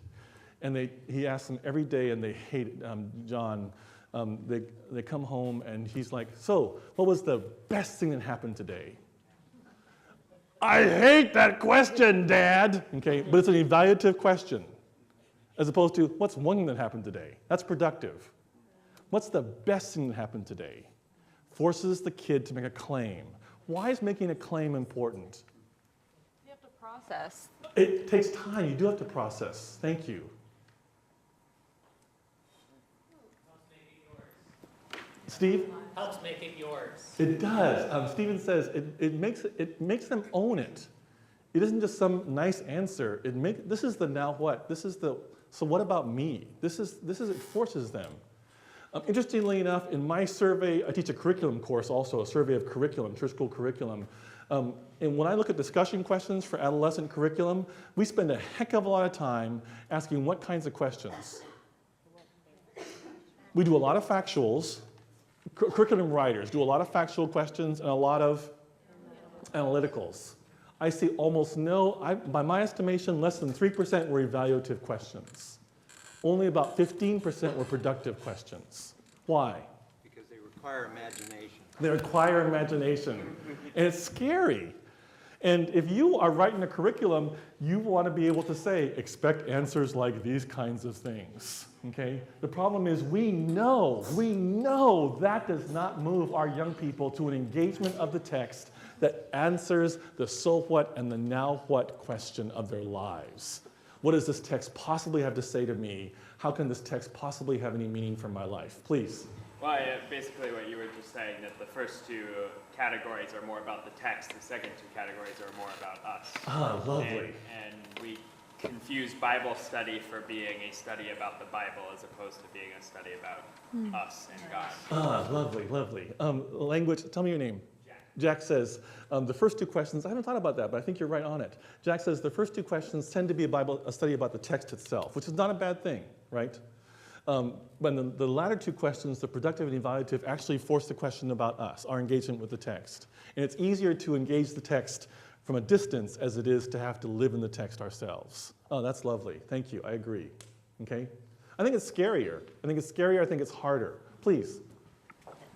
and he asks them every day, and they hate it. John, they come home, and he's like, so, what was the best thing that happened today? I hate that question, Dad. Okay, but it's an evaluative question, as opposed to, what's one thing that happened today? That's productive. What's the best thing that happened today? Forces the kid to make a claim. Why is making a claim important? You have to process. It takes time. You do have to process. Thank you. Steve? Helps make it yours. It does. Stephen says it makes them own it. It isn't just some nice answer. This is the now what. This is the so what about me? This is it forces them. Interestingly enough, in my survey, I teach a curriculum course also, a survey of curriculum, church school curriculum. And when I look at discussion questions for adolescent curriculum, we spend a heck of a lot of time asking what kinds of questions. We do a lot of factuals. Curriculum writers do a lot of factual questions and a lot of analyticals. I see almost by my estimation, less than 3% were evaluative questions. Only about 15% were productive questions. Why? Because they require imagination. They require imagination. And it's scary. And if you are writing a curriculum, you want to be able to say, expect answers like these kinds of things. Okay? The problem is we know that does not move our young people to an engagement of the text that answers the so what and the now what question of their lives. What does this text possibly have to say to me? How can this text possibly have any meaning for my life? Please. Well, basically what you were just saying, that the first 2 categories are more about the text, the second 2 categories are more about us. Ah, lovely. And we confuse Bible study for being a study about the Bible as opposed to being a study about us and God. Ah, lovely, lovely. Language, tell me your name. Jack says, the first 2 questions, I haven't thought about that, but I think you're right on it. Jack says the first 2 questions tend to be a study about the text itself, which is not a bad thing, right? But the latter 2 questions, the productive and evaluative, actually force the question about us, our engagement with the text. And it's easier to engage the text from a distance as it is to have to live in the text ourselves. Oh, that's lovely. Thank you. I agree. Okay? I think it's scarier. I think it's harder. Please.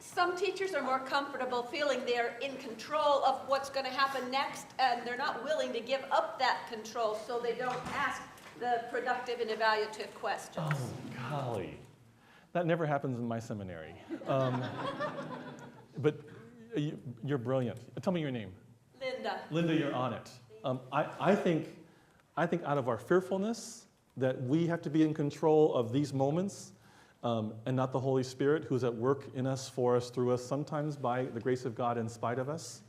Some teachers are more comfortable feeling they're in control of what's going to happen next, and they're not willing to give up that control, so they don't ask the productive and evaluative questions. Oh, golly. That never happens in my seminary. But you're brilliant. Tell me your name. Linda. Linda, you're on it. I think out of our fearfulness that we have to be in control of these moments and not the Holy Spirit who's at work in us, for us, through us, sometimes by the grace of God in spite of us,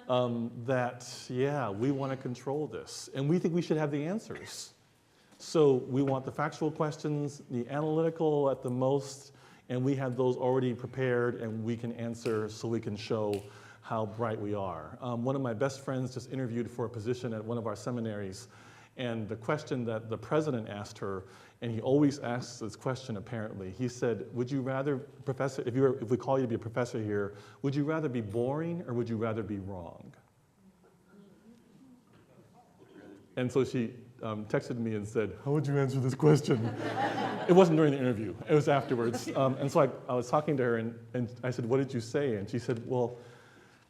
we want to control this. And we think we should have the answers. So we want the factual questions, the analytical at the most, and we have those already prepared and we can answer so we can show how bright we are. One of my best friends just interviewed for a position at one of our seminaries, and the question that the president asked her, and he always asks this question apparently, he said, would you rather, professor, if we call you to be a professor here, would you rather be boring or would you rather be wrong? And so she texted me and said, how would you answer this question? It wasn't during the interview, it was afterwards. And so I was talking to her and I said, what did you say? And she said, well,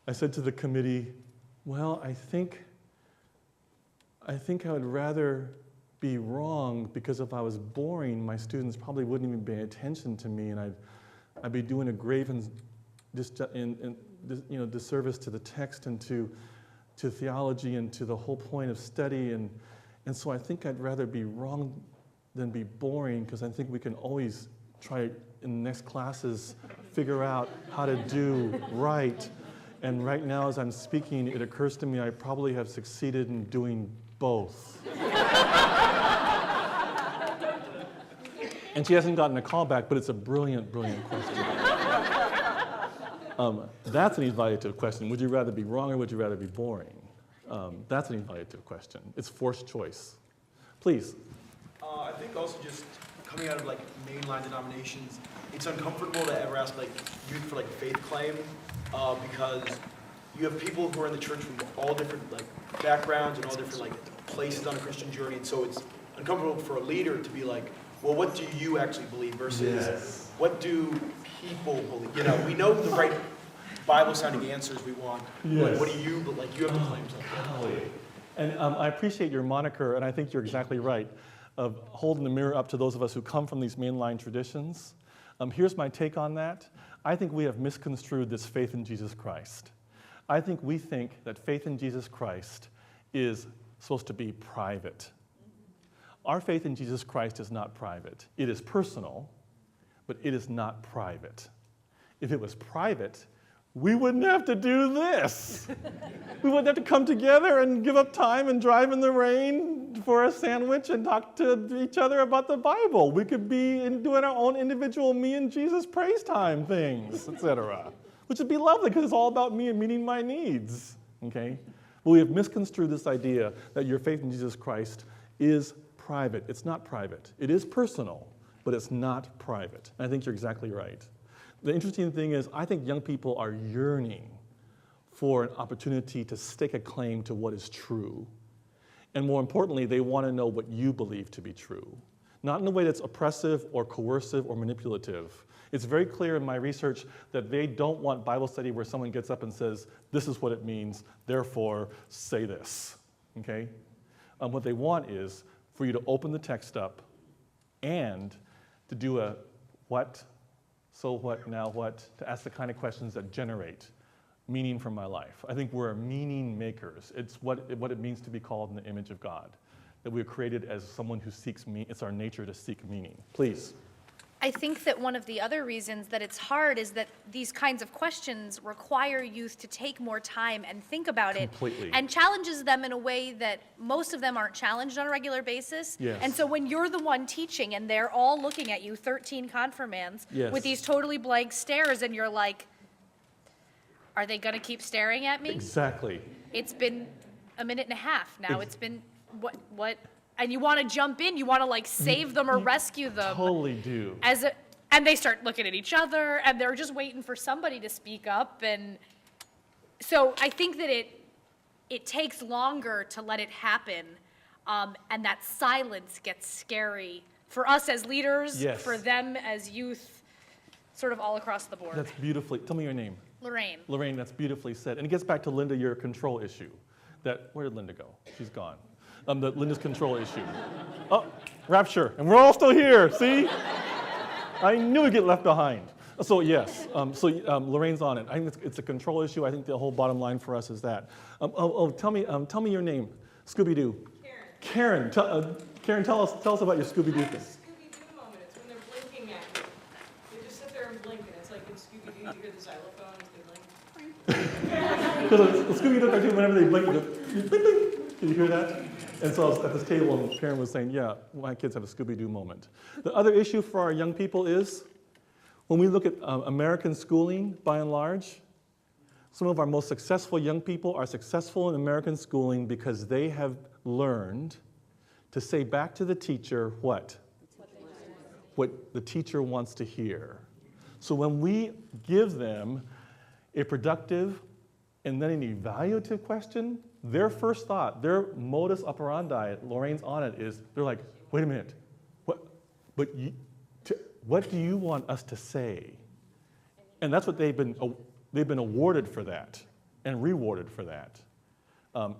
I said to the committee, well, I think I would rather be wrong, because if I was boring, my students probably wouldn't even pay attention to me, and I'd be doing a grave disservice to the text and to theology and to the whole point of study, and so I think I'd rather be wrong than be boring, because I think we can always try in the next classes figure out how to do right. And right now, as I'm speaking, it occurs to me I probably have succeeded in doing both. And she hasn't gotten a call back, but it's a brilliant, brilliant question. That's an evaluative question. Would you rather be wrong or would you rather be boring? That's an evaluative question. It's forced choice. Please. I think also just coming out of like mainline denominations, it's uncomfortable to ever ask like youth for like a faith claim, because you have people who are in the church from all different like backgrounds and all different like places on a Christian journey, and so it's uncomfortable for a leader to be like, well, what do you actually believe versus what do people believe? You know, we know the right Bible-sounding answers we want. Yes. Like, what do you like? You have to claim something. And I appreciate your moniker, and I think you're exactly right, of holding the mirror up to those of us who come from these mainline traditions. Here's my take on that. I think we have misconstrued this faith in Jesus Christ. I think we think that faith in Jesus Christ is supposed to be private. Our faith in Jesus Christ is not private. It is personal, but it is not private. If it was private, we wouldn't have to do this. We wouldn't have to come together and give up time and drive in the rain for a sandwich and talk to each other about the Bible. We could be doing our own individual me and Jesus praise time things, etc., which would be lovely because it's all about me and meeting my needs, okay? But we have misconstrued this idea that your faith in Jesus Christ is private. It's not private. It is personal, but it's not private. And I think you're exactly right. The interesting thing is, I think young people are yearning for an opportunity to stake a claim to what is true. And more importantly, they want to know what you believe to be true. Not in a way that's oppressive or coercive or manipulative. It's very clear in my research that they don't want Bible study where someone gets up and says, this is what it means, therefore say this, okay? What they want is for you to open the text up and to do a what, so what, now what, to ask the kind of questions that generate meaning from my life. I think we're meaning makers. It's what it means to be called in the image of God, that we're created as someone who seeks meaning. It's our nature to seek meaning. Please. I think that one of the other reasons that it's hard is that these kinds of questions require youth to take more time and think about Completely. it, and challenges them in a way that most of them aren't challenged on a regular basis. Yes. And so when you're the one teaching and they're all looking at you, 13 confirmands, Yes. with these totally blank stares, and you're like, are they gonna keep staring at me? Exactly. It's been a minute and a half now. It's been, what? And you want to jump in, you want to like save them or rescue them. Totally do. And they start looking at each other, and they're just waiting for somebody to speak up. And so I think that it takes longer to let it happen, and that silence gets scary for us as leaders, Yes. for them as youth, sort of all across the board. That's beautifully, tell me your name. Lorraine. Lorraine, that's beautifully said. And it gets back to Linda, your control issue. Where did Linda go? She's gone. Linda's control issue. Oh, rapture, and we're all still here, see? I knew we'd get left behind. So yes, Lorraine's on it. I think it's a control issue. I think the whole bottom line for us is that. Tell me your name, Scooby-Doo. Karen. Karen, tell us about your Scooby-Doo thing. Scooby-Doo moment, it's when they're blinking at you. They just sit there and blink, and it's like in Scooby-Doo, you hear the xylophone as they blink. Because the Scooby-Doo cartoon, whenever they blink, you go, blink, blink. Can you hear that? And so I was at this table, and Karen was saying, yeah, my kids have a Scooby-Doo moment. The other issue for our young people is, when we look at American schooling, by and large, some of our most successful young people are successful in American schooling because they have learned to say back to the teacher what the teacher wants to hear. So when we give them a productive and then an evaluative question, their first thought, their modus operandi, Lorraine's on it, is they're like, wait a minute, what do you want us to say? And that's what they've been awarded for that and rewarded for that.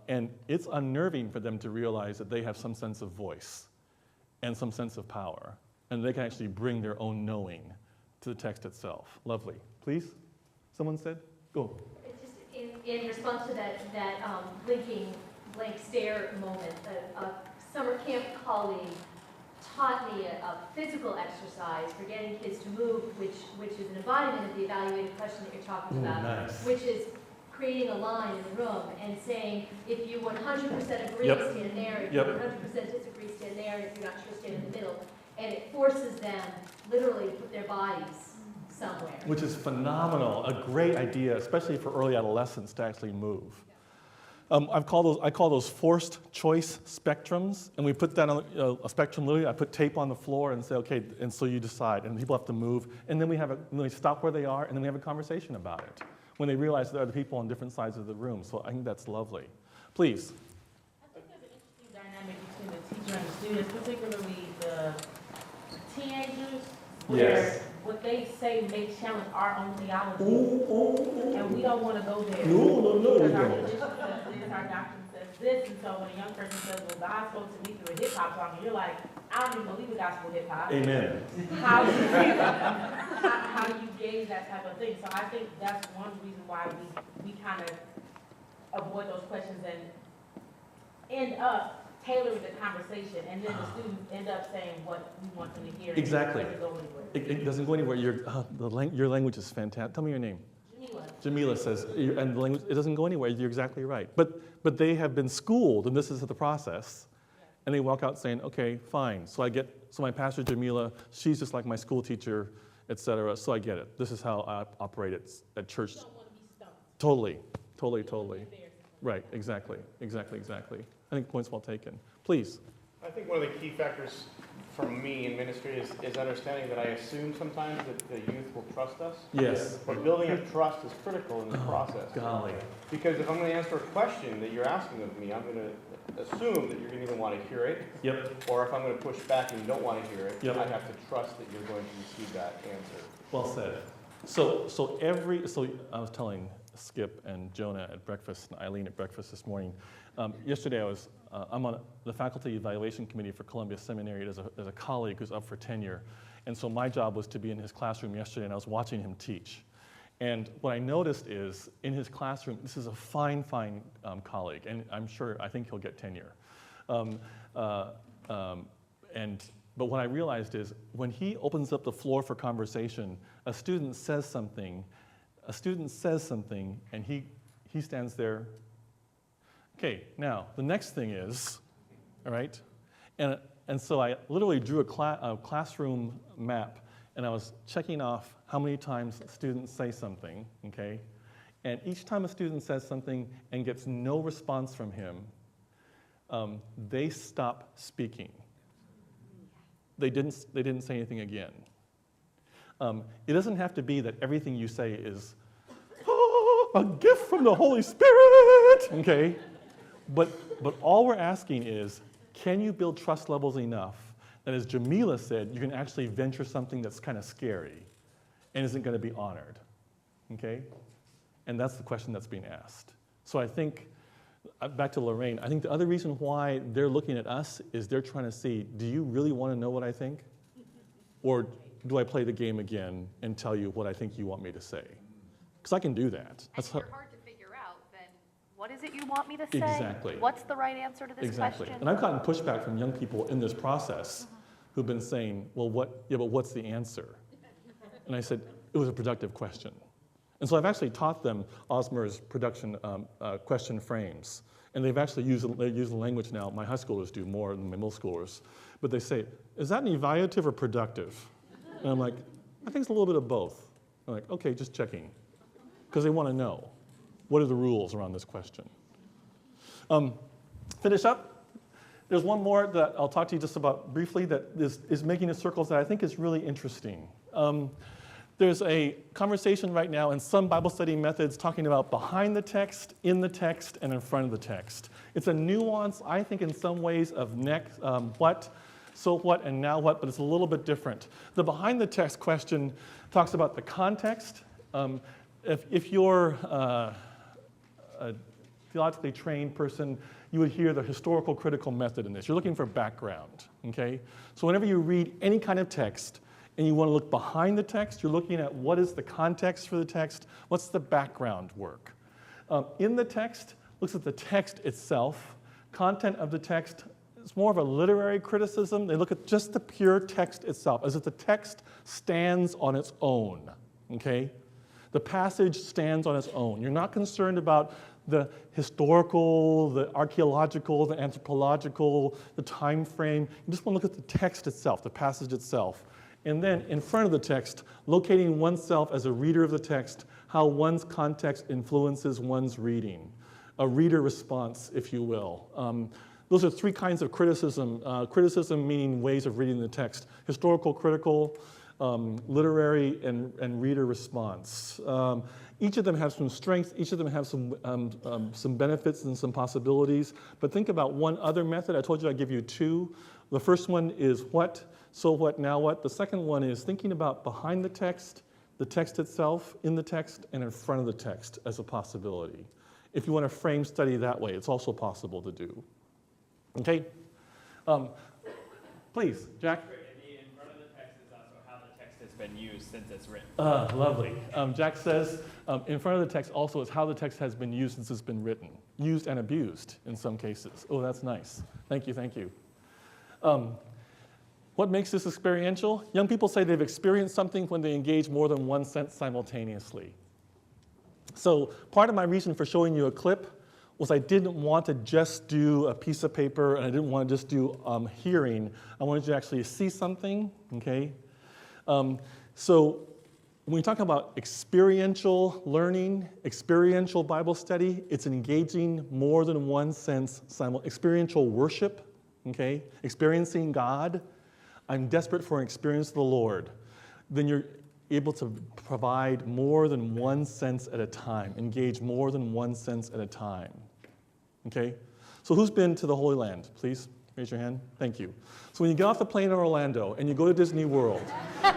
And it's unnerving for them to realize that they have some sense of voice and some sense of power, and they can actually bring their own knowing to the text itself. Lovely. Please? Someone said? Go. It's just in response to that blinking blank stare moment, a summer camp colleague taught me a physical exercise for getting kids to move, which is an embodiment of the evaluative question that you're talking about, nice. which is creating a line in the room and saying, if you 100% agree, Yep. stand there, if Yep. you 100% disagree, stand there, and if you're not sure, stand in the middle. And it forces them literally to put their bodies somewhere. Which is phenomenal, a great idea, especially for early adolescents to actually move. I call those forced choice spectrums, and we put that on a spectrum. Literally, I put tape on the floor and say, okay, and so you decide, and people have to move, and then we stop where they are, and then we have a conversation about it when they realize there are other people on different sides of the room. So I think that's lovely. Please. I think there's an interesting dynamic between the teacher and the students, particularly the teenagers, where Yes. what they say may challenge our own theology, and we don't want to go there. No, because we our don't. tradition says this, our doctrine says this, and so when a young person says, well, God spoke to me through a hip-hop song, and you're like, I don't even believe the gospel hip-hop. Amen. How do you gauge that type of thing? So I think that's one reason why we kind of avoid those questions and end up tailoring the conversation, and then the students end up saying what we want them to hear. and Exactly. It doesn't go anywhere. It doesn't go anywhere. Your language is fantastic. Tell me your name. Jamila says, and the language, it doesn't go anywhere. You're exactly right. But they have been schooled, and this is the process, and they walk out saying, okay, fine. So my pastor Jamila, she's just like my school teacher, et cetera. So I get it. This is how I operate at church. You don't want to be stumped. Totally. Right. Exactly. I think point's well taken. Please. I think one of the key factors for me in ministry is understanding that I assume sometimes that the youth will trust us. Yes. But building up trust is critical in the process. Golly. Because if I'm going to answer a question that you're asking of me, I'm going to assume that you're going to either want to hear it, Yep. or if I'm going to push back and you don't want to hear it, Yep. I have to trust that you're going to receive that answer. Well said. So I was telling Skip and Jonah at breakfast, and Eileen at breakfast this morning. Yesterday I'm on the faculty evaluation committee for Columbia Seminary. There's a colleague who's up for tenure. And so my job was to be in his classroom yesterday, and I was watching him teach. And what I noticed is in his classroom, this is a fine colleague, and I think he'll get tenure. But what I realized is when he opens up the floor for conversation, a student says something, and he stands there. Okay, now the next thing is, all right, and so I literally drew a classroom map, and I was checking off how many times students say something, okay, and each time a student says something and gets no response from him, they stop speaking. They didn't say anything again. It doesn't have to be that everything you say is a gift from the Holy Spirit, okay? But all we're asking is, can you build trust levels enough that, as Jamila said, you can actually venture something that's kind of scary and isn't going to be honored, okay? And that's the question that's being asked. So I think, back to Lorraine, I think the other reason why they're looking at us is they're trying to see, do you really want to know what I think? Or do I play the game again and tell you what I think you want me to say? Because I can do that. That's hard to figure out, then what is it you want me to say? Exactly. What's the right answer to this question? And I've gotten pushback from young people in this process who've been saying, well, but what's the answer? And I said, it was a productive question. And so I've actually taught them Osmer's production question frames. And they've actually used the language now. My high schoolers do more than my middle schoolers. But they say, is that an evaluative or productive? And I'm like, I think it's a little bit of both. I'm like, okay, just checking. Because they want to know, what are the rules around this question? Finish up. There's one more that I'll talk to you just about briefly that is making the circles that I think is really interesting. There's a conversation right now in some Bible study methods talking about behind the text, in the text, and in front of the text. It's a nuance, I think, in some ways of what, so what, and now what, but it's a little bit different. The behind the text question talks about the context. If you're a theologically trained person, you would hear the historical critical method in this. You're looking for background, okay? So whenever you read any kind of text and you want to look behind the text, you're looking at what is the context for the text, what's the background work. In the text, looks at the text itself. Content of the text is more of a literary criticism. They look at just the pure text itself, as if the text stands on its own, okay? The passage stands on its own. You're not concerned about the historical, the archaeological, the anthropological, the time frame. You just want to look at the text itself, the passage itself. And then in front of the text, locating oneself as a reader of the text, how one's context influences one's reading. A reader response, if you will. Those are three kinds of criticism. Criticism meaning ways of reading the text. Historical, critical, literary, and reader response. Each of them have some strengths, each of them have some benefits and some possibilities. But think about one other method. I told you I'd give you two. The first one is what, so what, now what. The second one is thinking about behind the text itself, in the text, and in front of the text as a possibility. If you want to frame study that way, it's also possible to do. Okay? Please, Jack. In front of the text is also how the text has been used since it's written. Lovely. Jack says, in front of the text also is how the text has been used since it's been written. Used and abused in some cases. Oh, that's nice. Thank you, thank you. What makes this experiential? Young people say they've experienced something when they engage more than one sense simultaneously. So part of my reason for showing you a clip was I didn't want to just do a piece of paper and I didn't want to just do hearing. I wanted you to actually see something, okay? So when we talk about experiential learning, experiential Bible study, it's engaging more than one sense, experiential worship, okay? Experiencing God. I'm desperate for an experience of the Lord. Then you're able to provide more than one sense at a time, engage more than one sense at a time, okay? So who's been to the Holy Land? Please raise your hand. Thank you. So when you get off the plane in Orlando and you go to Disney World,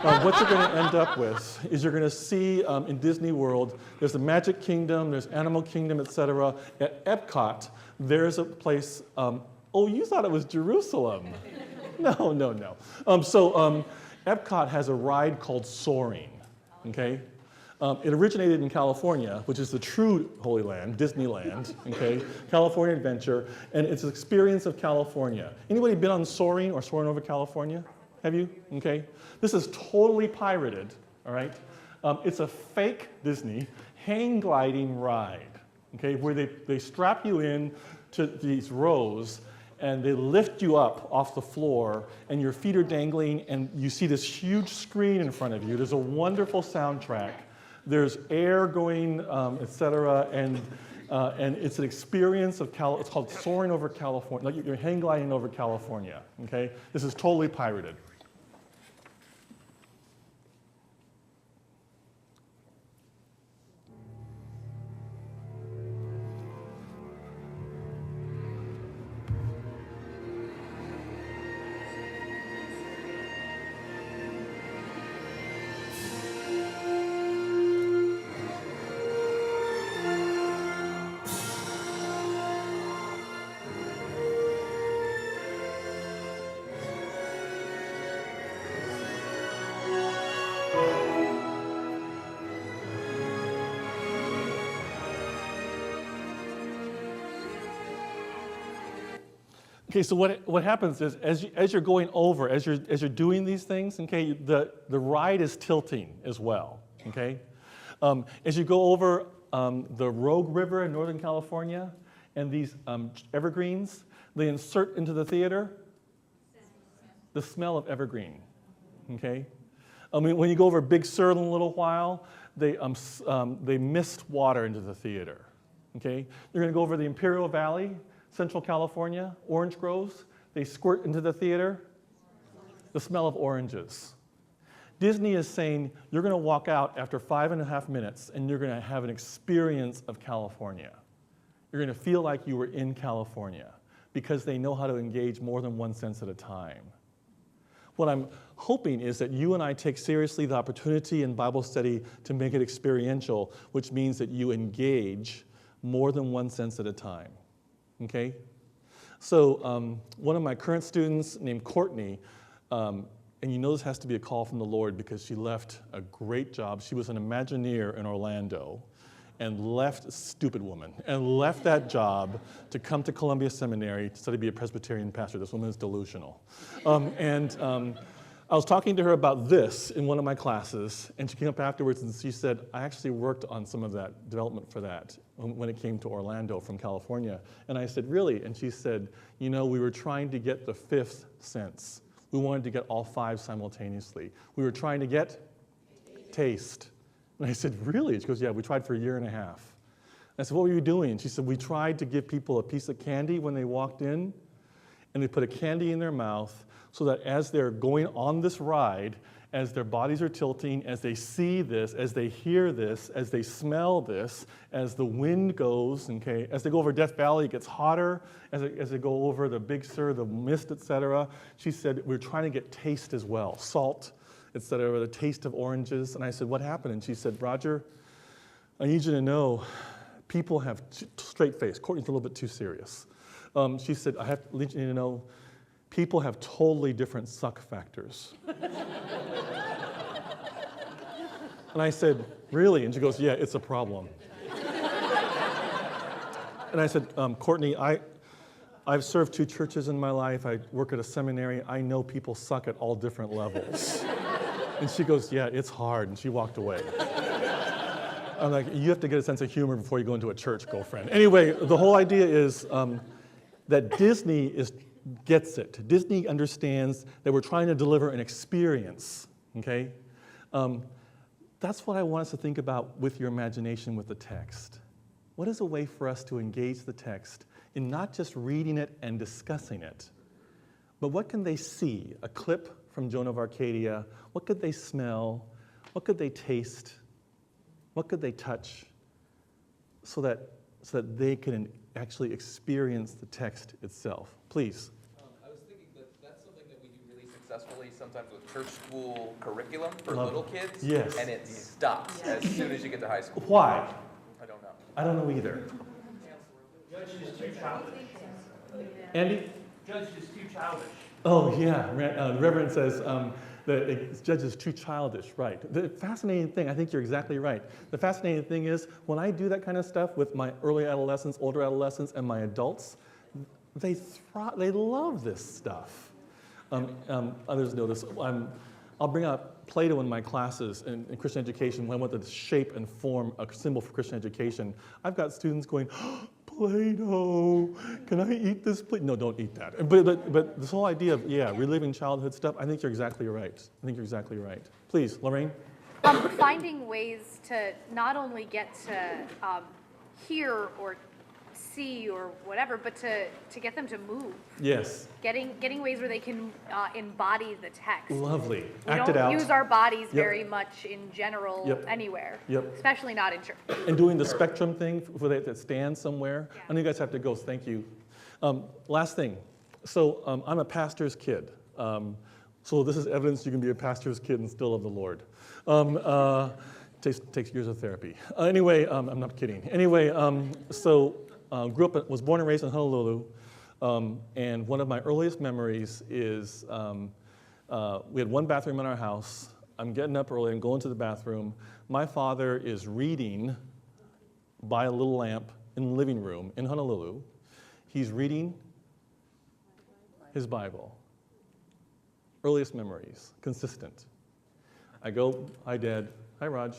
what you're going to end up with is you're going to see in Disney World, there's the Magic Kingdom, there's Animal Kingdom, etc. At Epcot, there's a place, oh, you thought it was Jerusalem. No. Epcot has a ride called Soaring, okay? It originated in California, which is the true Holy Land, Disneyland, okay? California Adventure, and it's an experience of California. Anybody been on Soaring or Soaring over California? Have you? Okay. This is totally pirated, all right? It's a fake Disney hang gliding ride, okay, where they strap you in to these rows and they lift you up off the floor, and your feet are dangling, and you see this huge screen in front of you. There's a wonderful soundtrack. There's air going, etc., and it's an experience of it's called Soaring over California. Like you're hang gliding over California. Okay, this is totally pirated. Okay, so what happens is as you're going over, as you're doing these things, okay, the ride is tilting as well, okay? As you go over the Rogue River in Northern California and these evergreens, they insert into the theater the smell of evergreen, okay? I mean, when you go over Big Sur in a little while, they mist water into the theater, okay? You're gonna go over the Imperial Valley, Central California, orange groves, they squirt into the theater, the smell of oranges. Disney is saying you're going to walk out after 5.5 minutes and you're going to have an experience of California. You're going to feel like you were in California because they know how to engage more than one sense at a time. What I'm hoping is that you and I take seriously the opportunity in Bible study to make it experiential, which means that you engage more than one sense at a time, okay? So one of my current students named Courtney, and you know this has to be a call from the Lord because she left a great job. She was an Imagineer in Orlando and left, stupid woman, and left that job to come to Columbia Seminary to study to be a Presbyterian pastor. This woman is delusional. I was talking to her about this in one of my classes, and she came up afterwards and she said, I actually worked on some of that development for that when it came to Orlando from California. And I said, really? And she said, you know, we were trying to get the fifth sense. We wanted to get all five simultaneously. We were trying to get taste. And I said, really? She goes, yeah, we tried for 1.5 years. I said, what were you doing? And she said, we tried to give people a piece of candy when they walked in, and they put a candy in their mouth so that as they're going on this ride, as their bodies are tilting, as they see this, as they hear this, as they smell this, as the wind goes, okay, as they go over Death Valley, it gets hotter, as they go over the Big Sur, the mist, etc. She said, we're trying to get taste as well, salt, etc., the taste of oranges. And I said, what happened? And she said, Rodger, I need you to know, people have straight face. Courtney's a little bit too serious. She said, I need you to know, people have totally different suck factors. And I said, really? And she goes, yeah, it's a problem. And I said, Courtney, I've served 2 churches in my life. I work at a seminary. I know people suck at all different levels. And she goes, yeah, it's hard. And she walked away. I'm like, you have to get a sense of humor before you go into a church, girlfriend. Anyway, the whole idea is that Disney gets it. Disney understands that we're trying to deliver an experience, okay? That's what I want us to think about with your imagination with the text. What is a way for us to engage the text in not just reading it and discussing it, but what can they see? A clip from Joan of Arcadia. What could they smell? What could they taste? What could they touch? So that they can actually experience the text itself. Please. I was thinking that that's something that we do really successfully sometimes with church school curriculum for Love little it. kids. Yes. And it stops as soon as you get to high school. Why? I don't know. I don't know either. Judge is too childish. Andy? Judge is too childish. Oh, yeah. The Reverend says the judge is too childish, right. The fascinating thing, I think you're exactly right. The fascinating thing is when I do that kind of stuff with my early adolescents, older adolescents, and my adults, they love this stuff. Others notice. I'll bring up Plato in my classes in Christian education when I want to shape and form a symbol for Christian education. I've got students going, oh, Plato, can I eat this plate? No, don't eat that. But this whole idea of, yeah, reliving childhood stuff, I think you're exactly right. I think you're exactly right. Please, Lorraine? Finding ways to not only get to hear or see or whatever, but to get them to move. Yes. Getting ways where they can embody the text. Lovely. We Act it don't out. use our bodies Yep. very much in general Yep. anywhere, Yep. especially not in church. And doing the spectrum thing for that stands somewhere. I know you guys have to go, thank you. Last thing. So I'm a pastor's kid. So this is evidence you can be a pastor's kid and still love the Lord. Takes years of therapy. Anyway, I'm not kidding. Anyway, was born and raised in Honolulu. And one of my earliest memories is we had one bathroom in our house. I'm getting up early and going to the bathroom. My father is reading by a little lamp in the living room in Honolulu. He's reading his Bible. Earliest memories, consistent. I go, hi, Dad. Hi, Raj.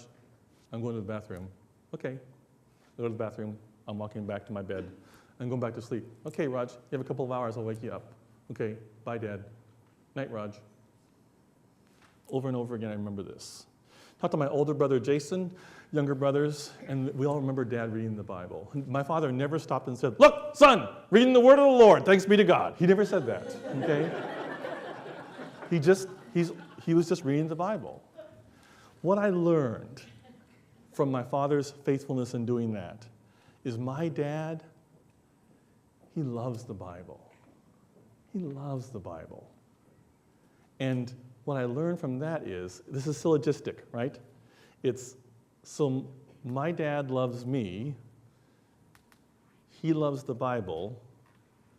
I'm going to the bathroom. Okay. I go to the bathroom. I'm walking back to my bed. I'm going back to sleep. Okay, Raj, you have a couple of hours. I'll wake you up. Okay, bye, Dad. Night, Raj. Over and over again, I remember this. Talked to my older brother, Jason, younger brothers, and we all remember Dad reading the Bible. My father never stopped and said, look, son, reading the word of the Lord, thanks be to God. He never said that, okay? He was just reading the Bible. What I learned from my father's faithfulness in doing that is my dad, he loves the Bible. He loves the Bible. And what I learned from that is, this is syllogistic, right? It's, so my dad loves me, he loves the Bible,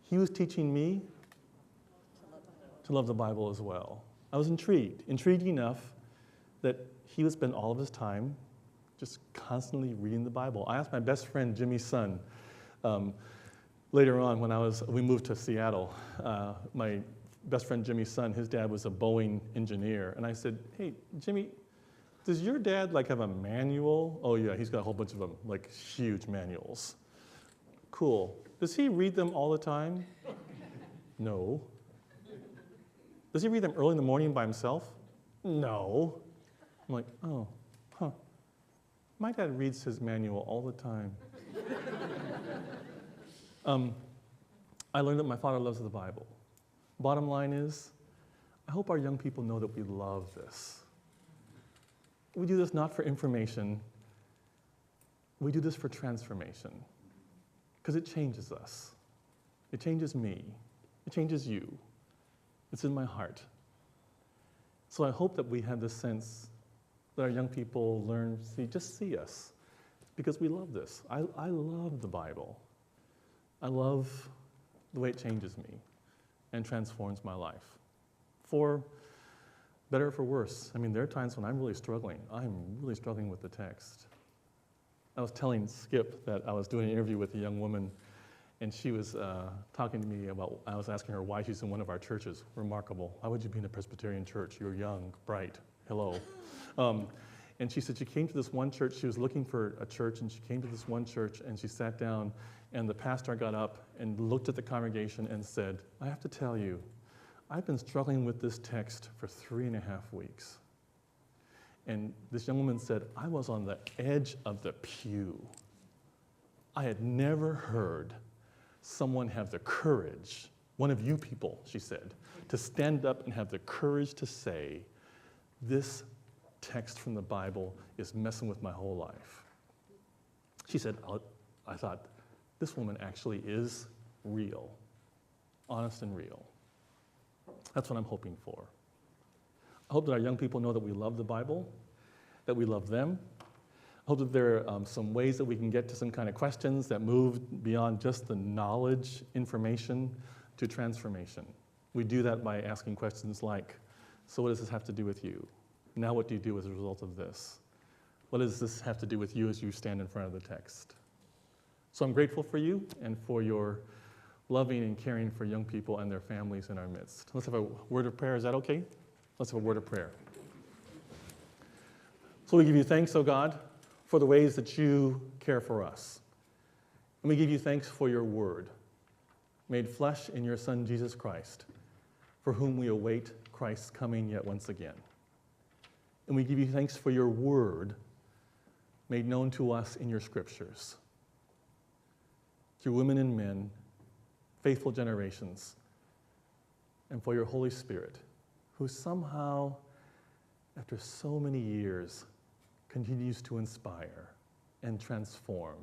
he was teaching me to love the Bible as well. I was intrigued enough that he would spend all of his time just constantly reading the Bible. I asked my best friend, Jimmy's son, later on when we moved to Seattle, my best friend Jimmy's son, his dad was a Boeing engineer, and I said, hey, Jimmy, does your dad like have a manual? Oh yeah, he's got a whole bunch of them, like huge manuals. Cool. Does he read them all the time? No. Does he read them early in the morning by himself? No. I'm like, oh, huh. My dad reads his manual all the time. I learned that my father loves the Bible. Bottom line is, I hope our young people know that we love this. We do this not for information, we do this for transformation. Because it changes us. It changes me. It changes you. It's in my heart. So I hope that we have this sense that our young people learn, just see us. Because we love this. I love the Bible. I love the way it changes me and transforms my life. For better or for worse. I mean, there are times when I'm really struggling. I'm really struggling with the text. I was telling Skip that I was doing an interview with a young woman, and she was talking to me about, I was asking her why she's in one of our churches. Remarkable. Why would you be in a Presbyterian church? You're young, bright, hello. And she said she came to this one church, she was looking for a church, and she came to this one church, and she sat down, and the pastor got up and looked at the congregation and said, I have to tell you, I've been struggling with this text for 3.5 weeks. And this young woman said, I was on the edge of the pew. I had never heard someone have the courage, one of you people, she said, to stand up and have the courage to say, this text from the Bible is messing with my whole life. She said, I thought, this woman actually is real, honest and real. That's what I'm hoping for. I hope that our young people know that we love the Bible, that we love them. I hope that there are some ways that we can get to some kind of questions that move beyond just the knowledge, information, to transformation. We do that by asking questions like, so what does this have to do with you? Now what do you do as a result of this? What does this have to do with you as you stand in front of the text? So I'm grateful for you and for your loving and caring for young people and their families in our midst. Let's have a word of prayer. Is that okay? Let's have a word of prayer. So we give you thanks, O God, for the ways that you care for us. And we give you thanks for your word, made flesh in your Son, Jesus Christ, for whom we await Christ's coming yet once again. And we give you thanks for your word, made known to us in your scriptures, through women and men, faithful generations, and for your Holy Spirit, who somehow, after so many years, continues to inspire and transform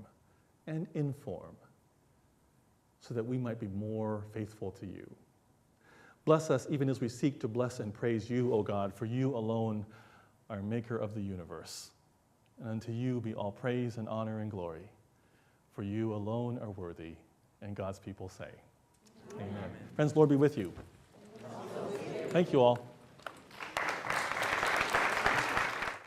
and inform so that we might be more faithful to you. Bless us even as we seek to bless and praise you, O God, for you alone are maker of the universe. And unto you be all praise and honor and glory, for you alone are worthy, and God's people say, Amen. Friends, Lord be with you. Thank you all.